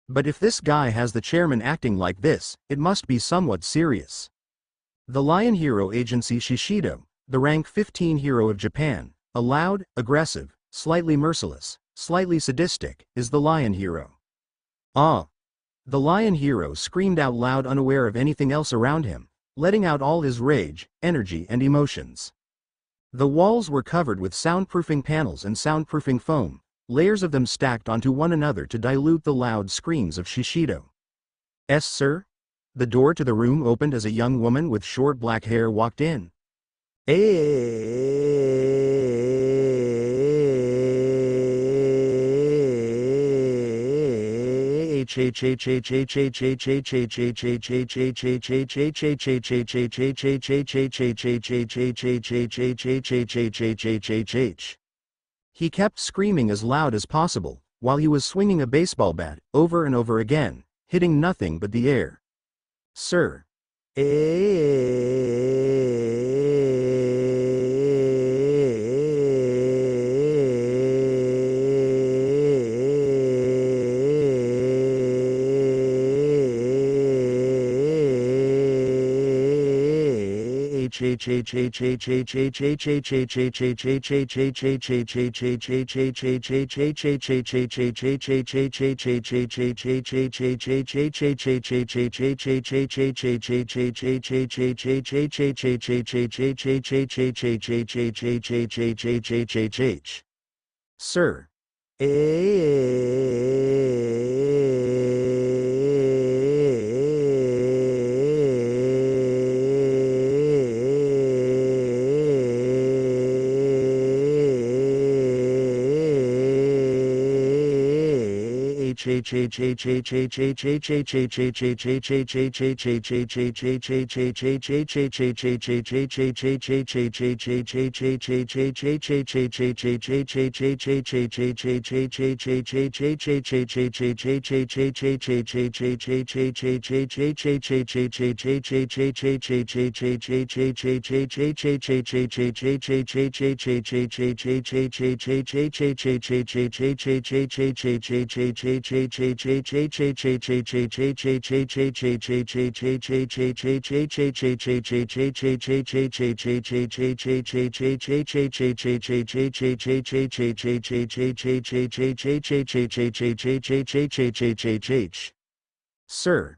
But if this guy has the chairman acting like this, it must be somewhat serious. The Lion Hero Agency Shishido, the rank 15 hero of Japan, a loud, aggressive, slightly merciless, slightly sadistic, is the Lion Hero. Ah! The Lion Hero screamed out loud, unaware of anything else around him, letting out all his rage, energy and emotions. The walls were covered with soundproofing panels and soundproofing foam, layers of them stacked onto one another to dilute the loud screams of Shishido. Sir? The door to the room opened as a young woman with short black hair walked in. He kept screaming as loud as possible, while he was swinging a baseball bat, over and over again, hitting nothing but the air. Sir. Sir. Sir.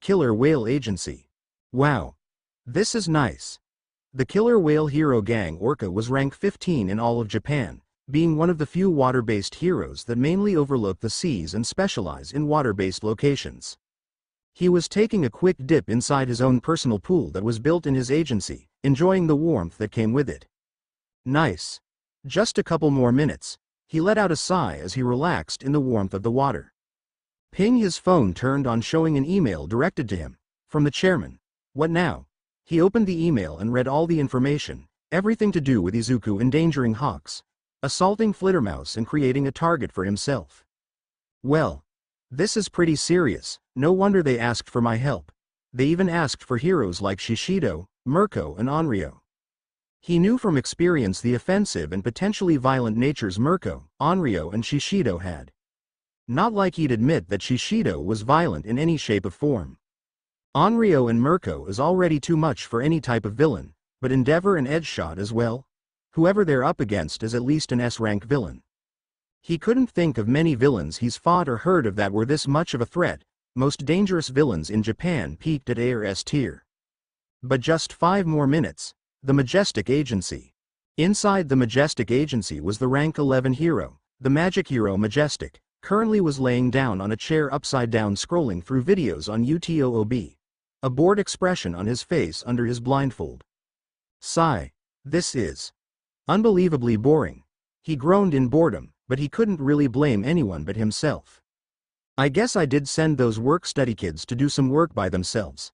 Killer Whale Agency. Wow. This is nice. The Killer Whale Hero Gang Orca was rank 15 in all of Japan, being one of the few water-based heroes that mainly overlook the seas and specialize in water-based locations. He was taking a quick dip inside his own personal pool that was built in his agency, enjoying the warmth that came with it. Nice. Just a couple more minutes. He let out a sigh as he relaxed in the warmth of the water. Ping, his phone turned on, showing an email directed to him. From the chairman. What now? He opened the email and read all the information, everything to do with Izuku endangering hawks, assaulting Flittermouse and creating a target for himself. Well, this is pretty serious. No wonder they asked for my help. They even asked for heroes like Shishido, Mirko and Onryo. He knew from experience the offensive and potentially violent natures Mirko, Onryo and Shishido had. Not like he'd admit that Shishido was violent in any shape or form. Onryo and Mirko is already too much for any type of villain, but Endeavor and Edgeshot as well? Whoever they're up against is at least an S-rank villain. He couldn't think of many villains he's fought or heard of that were this much of a threat. Most dangerous villains in Japan peaked at A or S tier. But just 5 more minutes. The Majestic Agency. Inside the Majestic Agency was the rank 11 hero, the magic hero Majestic, currently was laying down on a chair upside down scrolling through videos on YouTube. A bored expression on his face under his blindfold. Sigh. This is unbelievably boring. He groaned in boredom, but he couldn't really blame anyone but himself. I guess I did send those work-study kids to do some work by themselves.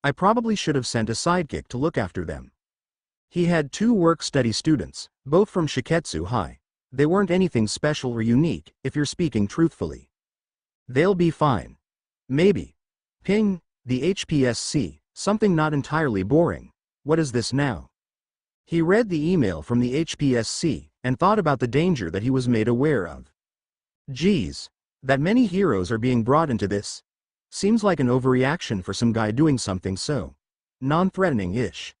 I probably should have sent a sidekick to look after them. He had 2 work-study students, both from Shiketsu High. They weren't anything special or unique, if you're speaking truthfully. They'll be fine. Maybe. Ping. The HPSC, something not entirely boring. What is this now? He read the email from the HPSC, and thought about the danger that he was made aware of. Geez. That many heroes are being brought into this. Seems like an overreaction for some guy doing something so non-threatening-ish.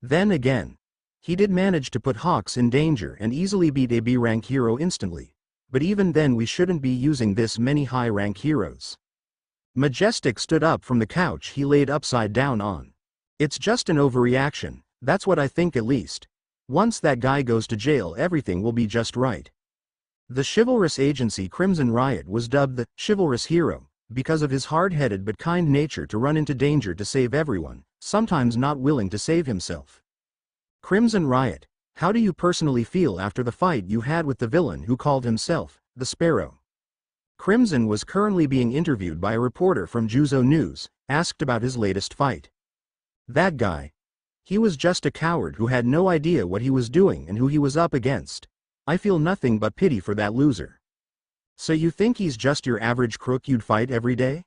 Then again, he did manage to put Hawks in danger and easily beat a B-rank hero instantly, but even then we shouldn't be using this many high-rank heroes. Majestic stood up from the couch he laid upside down on. It's just an overreaction, that's what I think at least. Once that guy goes to jail everything will be just right. The chivalrous agency Crimson Riot was dubbed the chivalrous hero, because of his hard-headed but kind nature to run into danger to save everyone, sometimes not willing to save himself. Crimson Riot, how do you personally feel after the fight you had with the villain who called himself the Sparrow? Crimson was currently being interviewed by a reporter from Juzo News, asked about his latest fight. That guy. He was just a coward who had no idea what he was doing and who he was up against. I feel nothing but pity for that loser. So you think he's just your average crook you'd fight every day?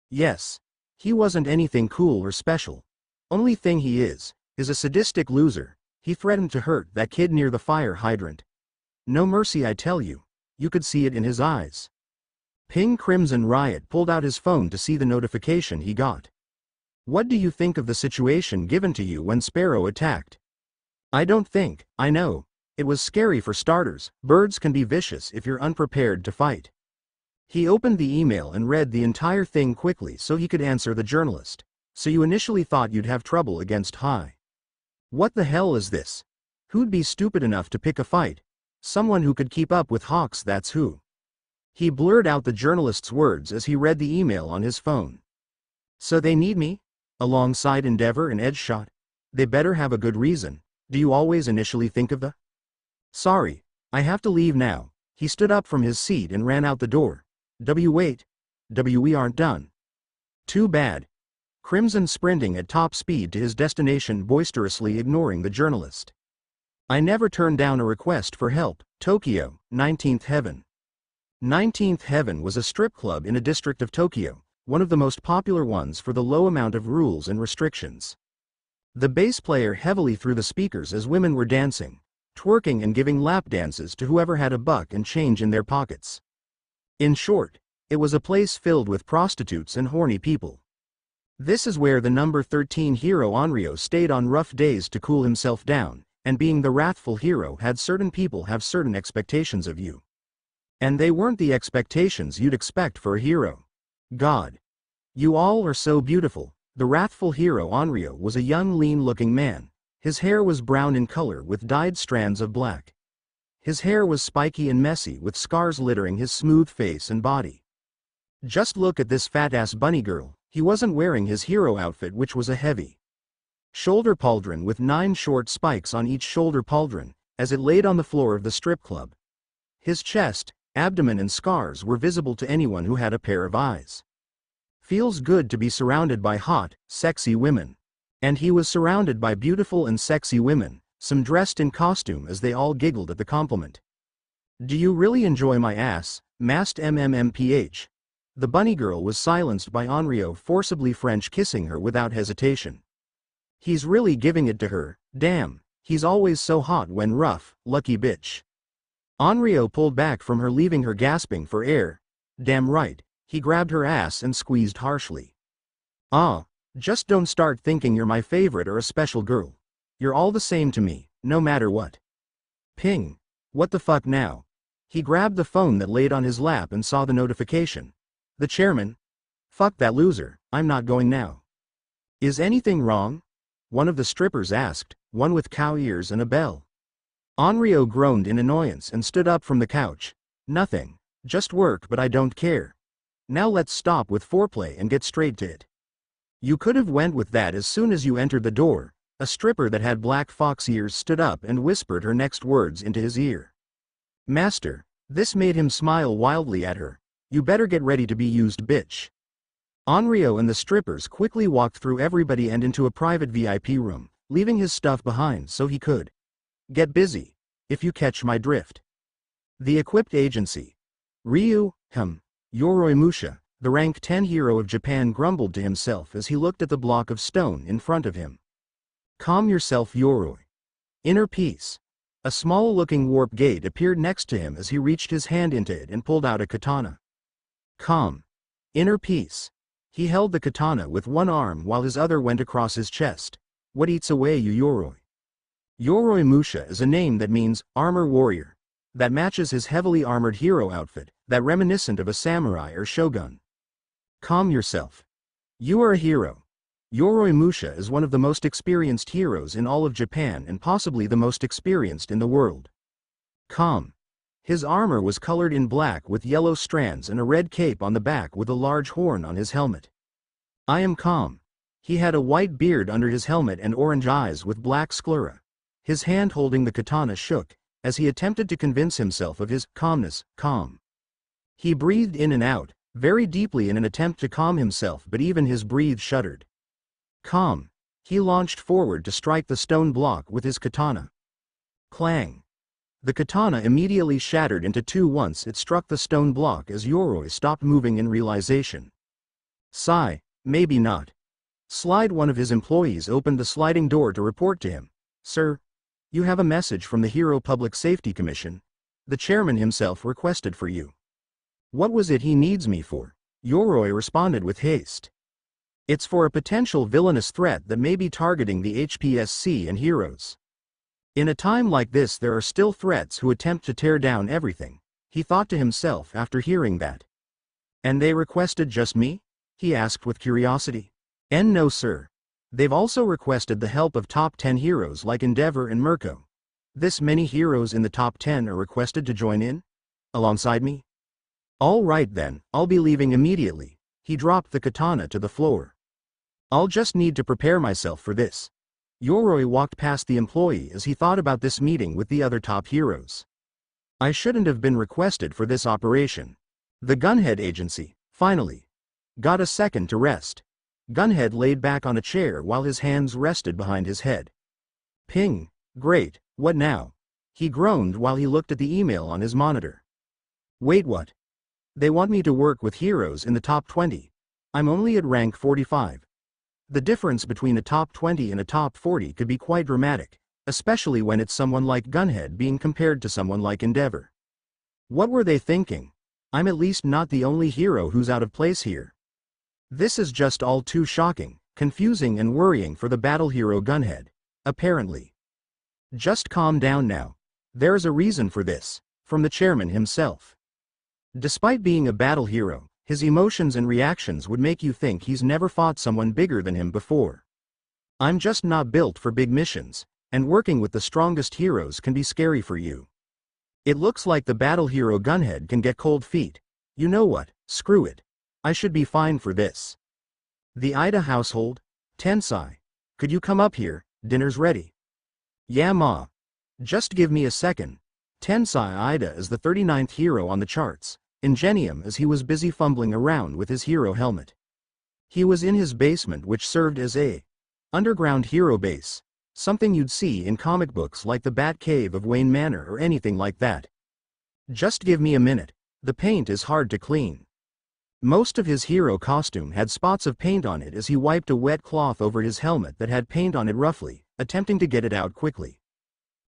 Yes. He wasn't anything cool or special. Only thing he is a sadistic loser. He threatened to hurt that kid near the fire hydrant. No mercy, I tell you. You could see it in his eyes. Ping. Crimson Riot pulled out his phone to see the notification he got. What do you think of the situation given to you when Sparrow attacked? I don't think, I know. It was scary for starters. Birds can be vicious if you're unprepared to fight. He opened the email and read the entire thing quickly so he could answer the journalist. So you initially thought you'd have trouble against High. What the hell is this? Who'd be stupid enough to pick a fight? Someone who could keep up with Hawks, that's who. He blurred out the journalist's words as he read the email on his phone. So they need me? Alongside Endeavor and Edgeshot? They better have a good reason. Do you always initially think of the? Sorry, I have to leave now. He stood up from his seat and ran out the door. Wait. We aren't done. Too bad. Crimson sprinting at top speed to his destination, boisterously ignoring the journalist. I never turned down a request for help. Tokyo, 19th Heaven. 19th Heaven was a strip club in a district of Tokyo, one of the most popular ones for the low amount of rules and restrictions. The bass player heavily threw the speakers as women were dancing, twerking and giving lap dances to whoever had a buck and change in their pockets. In short, it was a place filled with prostitutes and horny people. This is where the number 13 hero Onryo stayed on rough days to cool himself down, and being the wrathful hero had certain people have certain expectations of you. And they weren't the expectations you'd expect for a hero. God. You all are so beautiful. The wrathful hero Onryo was a young lean-looking man. His hair was brown in color with dyed strands of black. His hair was spiky and messy with scars littering his smooth face and body. Just look at this fat-ass bunny girl. He wasn't wearing his hero outfit, which was a heavy shoulder pauldron with 9 short spikes on each shoulder pauldron, as it laid on the floor of the strip club. His chest, abdomen and scars were visible to anyone who had a pair of eyes. Feels good to be surrounded by hot, sexy women. And he was surrounded by beautiful and sexy women, some dressed in costume as they all giggled at the compliment. Do you really enjoy my ass, masked MMMPH? The bunny girl was silenced by Onryo forcibly French kissing her without hesitation. He's really giving it to her, damn, he's always so hot when rough, lucky bitch. Onryo pulled back from her, leaving her gasping for air. Damn right, he grabbed her ass and squeezed harshly. Ah, just don't start thinking you're my favorite or a special girl. You're all the same to me, no matter what. Ping. What the fuck now? He grabbed the phone that laid on his lap and saw the notification. The chairman? Fuck that loser, I'm not going now. Is anything wrong? One of the strippers asked, one with cow ears and a bell. Onryo groaned in annoyance and stood up from the couch. Nothing. Just work, but I don't care. Now let's stop with foreplay and get straight to it. You could have went with that as soon as you entered the door. A stripper that had black fox ears stood up and whispered her next words into his ear. Master. This made him smile wildly at her. You better get ready to be used, bitch. Onryo and the strippers quickly walked through everybody and into a private VIP room, leaving his stuff behind so he could get busy, if you catch my drift. The equipped agency. Ryu, Yoroi Musha, the rank 10 hero of Japan, grumbled to himself as he looked at the block of stone in front of him. Calm yourself, Yoroi. Inner peace. A small-looking warp gate appeared next to him as he reached his hand into it and pulled out a katana. Calm. Inner peace. He held the katana with one arm while his other went across his chest. What eats away you, Yoroi? Yoroi Musha is a name that means armor warrior. That matches his heavily armored hero outfit, that reminiscent of a samurai or shogun. Calm yourself. You are a hero. Yoroi Musha is one of the most experienced heroes in all of Japan and possibly the most experienced in the world. Calm. His armor was colored in black with yellow strands and a red cape on the back with a large horn on his helmet. I am calm. He had a white beard under his helmet and orange eyes with black sclera. His hand holding the katana shook, as he attempted to convince himself of his calmness. Calm. He breathed in and out, very deeply in an attempt to calm himself, but even his breath shuddered. Calm. He launched forward to strike the stone block with his katana. Clang. The katana immediately shattered into two once it struck the stone block as Yoroi stopped moving in realization. Sigh, maybe not. Slide. One of his employees opened the sliding door to report to him. Sir, you have a message from the Hero Public Safety Commission. The chairman himself requested for you. What was it he needs me for? Yoroi responded with haste. It's for a potential villainous threat that may be targeting the HPSC and heroes. In a time like this there are still threats who attempt to tear down everything, he thought to himself after hearing that. And they requested just me? He asked with curiosity. No sir. They've also requested the help of top 10 heroes like Endeavor and Mirko. This many heroes in the top 10 are requested to join in? Alongside me? All right then, I'll be leaving immediately. He dropped the katana to the floor. I'll just need to prepare myself for this. Yoroi walked past the employee as he thought about this meeting with the other top heroes. I shouldn't have been requested for this operation. The Gunhead Agency, finally. Got a second to rest. Gunhead laid back on a chair while his hands rested behind his head. Ping, great, what now? He groaned while he looked at the email on his monitor. Wait, what? They want me to work with heroes in the top 20. I'm only at rank 45. The difference between a top 20 and a top 40 could be quite dramatic, especially when it's someone like Gunhead being compared to someone like Endeavor. What were they thinking? I'm at least not the only hero who's out of place here. This is just all too shocking, confusing and worrying for the battle hero Gunhead, apparently. Just calm down now. There's a reason for this, from the chairman himself. Despite being a battle hero, His emotions and reactions would make you think he's never fought someone bigger than him before. I'm just not built for big missions, and working with the strongest heroes can be scary for you. It looks like the battle hero Gunhead can get cold feet. You know what, screw it. I should be fine for this. The Ida household? Tensai. Could you come up here, dinner's ready. Yeah ma. Just give me a second. Tensai Ida is the 39th hero on the charts, Ingenium, as he was busy fumbling around with his hero helmet. He was in his basement, which served as a underground hero base, something you'd see in comic books like the Bat Cave of Wayne Manor or anything like that. Just give me a minute, the paint is hard to clean. Most of his hero costume had spots of paint on it as he wiped a wet cloth over his helmet that had paint on it roughly, attempting to get it out quickly.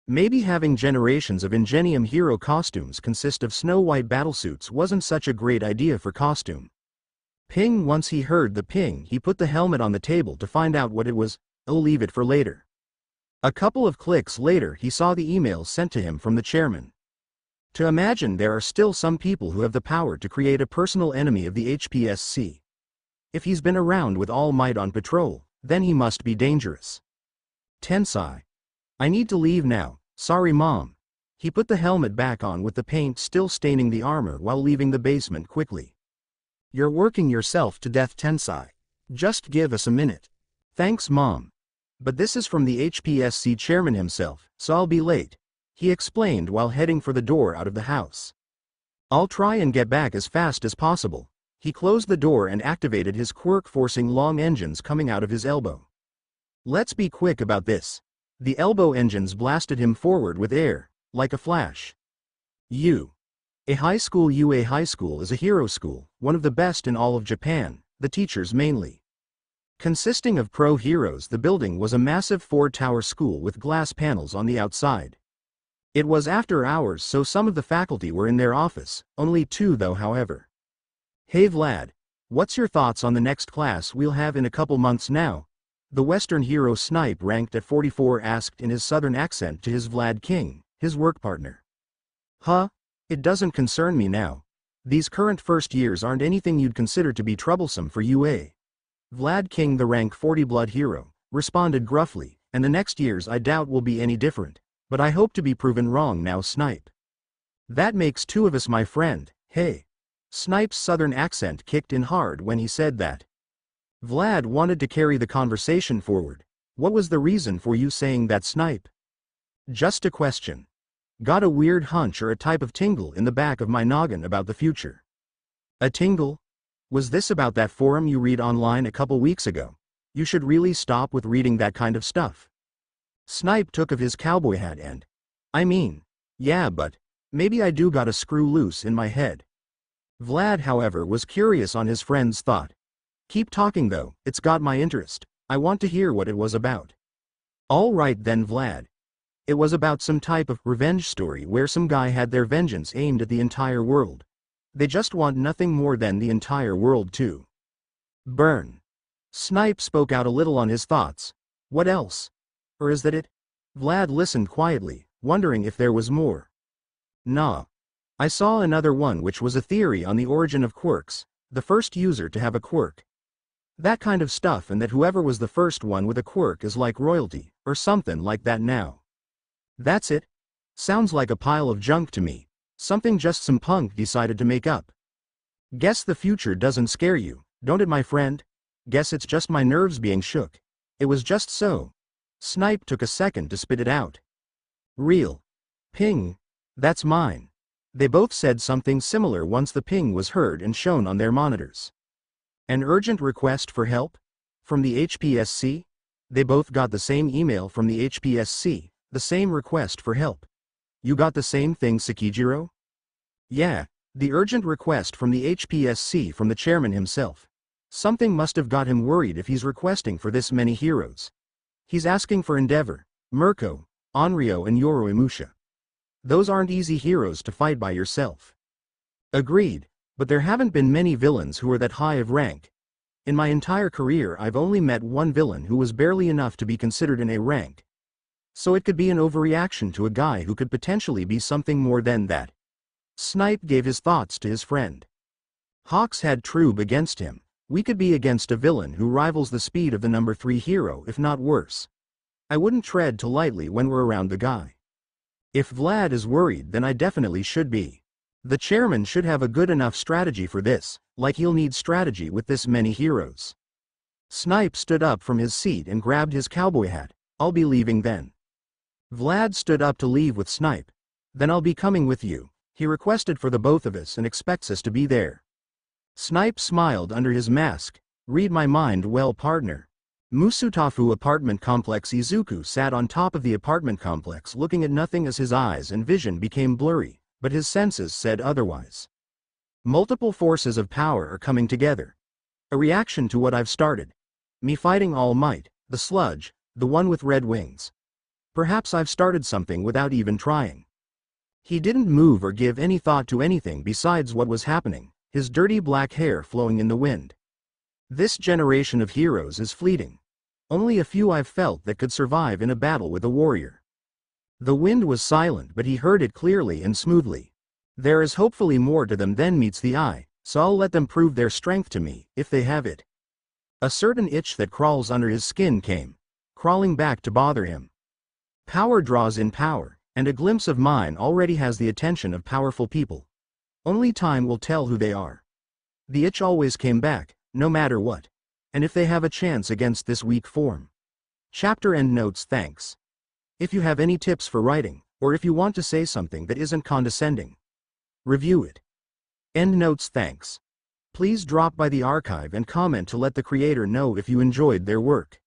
Maybe having generations of Ingenium hero costumes consist of snow-white battlesuits wasn't such a great idea for costume. Ping. Once he heard the ping, he put the helmet on the table to find out what it was. I'll leave it for later. A couple of clicks later he saw the email sent to him from the chairman. To imagine there are still some people who have the power to create a personal enemy of the HPSC. If he's been around with All Might on patrol, then he must be dangerous. Tensai. I need to leave now, sorry mom. He put the helmet back on with the paint still staining the armor while leaving the basement quickly. You're working yourself to death, Tensai. Just give us a minute. Thanks mom. But this is from the HPSC chairman himself, so I'll be late, he explained while heading for the door out of the house. I'll try and get back as fast as possible. He closed the door and activated his quirk, forcing long engines coming out of his elbow. Let's be quick about this. The elbow engines blasted him forward with air, like a flash. A high school is a hero school, one of the best in all of Japan, the teachers mainly consisting of pro heroes. The building was a massive 4-tower school with glass panels on the outside. It was after hours, so some of the faculty were in their office, only 2 though however. Hey Vlad, what's your thoughts on the next class we'll have in a couple months now? The Western hero Snipe, ranked at 44, asked in his southern accent to his Vlad King, his work partner. Huh? It doesn't concern me now. These current first years aren't anything you'd consider to be troublesome for UA. Vlad King, the rank 40 blood hero, responded gruffly, and the next years I doubt will be any different, but I hope to be proven wrong now, Snipe. That makes 2 of us, my friend. Hey. Snipe's southern accent kicked in hard when he said that. Vlad wanted to carry the conversation forward. What was the reason for you saying that, Snipe? Just a question. Got a weird hunch or a type of tingle in the back of my noggin about the future. A tingle? Was this about that forum you read online a couple weeks ago? You should really stop with reading that kind of stuff. Snipe took off his cowboy hat and, yeah, but maybe I do got a screw loose in my head. Vlad, however, was curious on his friend's thought. Keep talking though, it's got my interest. I want to hear what it was about. All right then, Vlad. It was about some type of revenge story where some guy had their vengeance aimed at the entire world. They just want nothing more than the entire world to burn. Snipe spoke out a little on his thoughts. What else? Or is that it? Vlad listened quietly, wondering if there was more. Nah. I saw another one, which was a theory on the origin of quirks, the first user to have a quirk. That kind of stuff, and that whoever was the first one with a quirk is like royalty, or something like that now. That's it? Sounds like a pile of junk to me. Something just some punk decided to make up. Guess the future doesn't scare you, don't it, my friend? Guess it's just my nerves being shook. It was just so. Snipe took a second to spit it out. Real. Ping. That's mine. They both said something similar once the ping was heard and shown on their monitors. An urgent request for help? From the HPSC? They both got the same email from the HPSC, the same request for help. You got the same thing, Sekijiro? Yeah, the urgent request from the HPSC from the chairman himself. Something must have got him worried if he's requesting for this many heroes. He's asking for Endeavor, Mirko, Onryo and Yoroimusha. Those aren't easy heroes to fight by yourself. Agreed, but there haven't been many villains who are that high of rank. In my entire career I've only met one villain who was barely enough to be considered in A rank. So it could be an overreaction to a guy who could potentially be something more than that. Snipe gave his thoughts to his friend. Hawks had Trube against him. We could be against a villain who rivals the speed of the number 3 hero if not worse. I wouldn't tread too lightly when we're around the guy. If Vlad is worried then I definitely should be. The chairman should have a good enough strategy for this, like he'll need strategy with this many heroes. Snipe stood up from his seat and grabbed his cowboy hat. I'll be leaving then. Vlad stood up to leave with Snipe. Then I'll be coming with you. He requested for the both of us and expects us to be there. Snipe smiled under his mask. Read my mind well, partner. Musutafu apartment complex. Izuku sat on top of the apartment complex looking at nothing as his eyes and vision became blurry, but his senses said otherwise. Multiple forces of power are coming together. A reaction to what I've started. Me fighting All Might, the sludge, the one with red wings. Perhaps I've started something without even trying. He didn't move or give any thought to anything besides what was happening, his dirty black hair flowing in the wind. This generation of heroes is fleeting. Only a few I've felt that could survive in a battle with a warrior. The wind was silent but he heard it clearly and smoothly. There is hopefully more to them than meets the eye, so I'll let them prove their strength to me, if they have it. A certain itch that crawls under his skin came, crawling back to bother him. Power draws in power, and a glimpse of mine already has the attention of powerful people. Only time will tell who they are. The itch always came back, no matter what. And if they have a chance against this weak form. Chapter end notes. Thanks. If you have any tips for writing, or if you want to say something that isn't condescending, review it. End notes. Thanks. Please drop by the archive and comment to let the creator know if you enjoyed their work.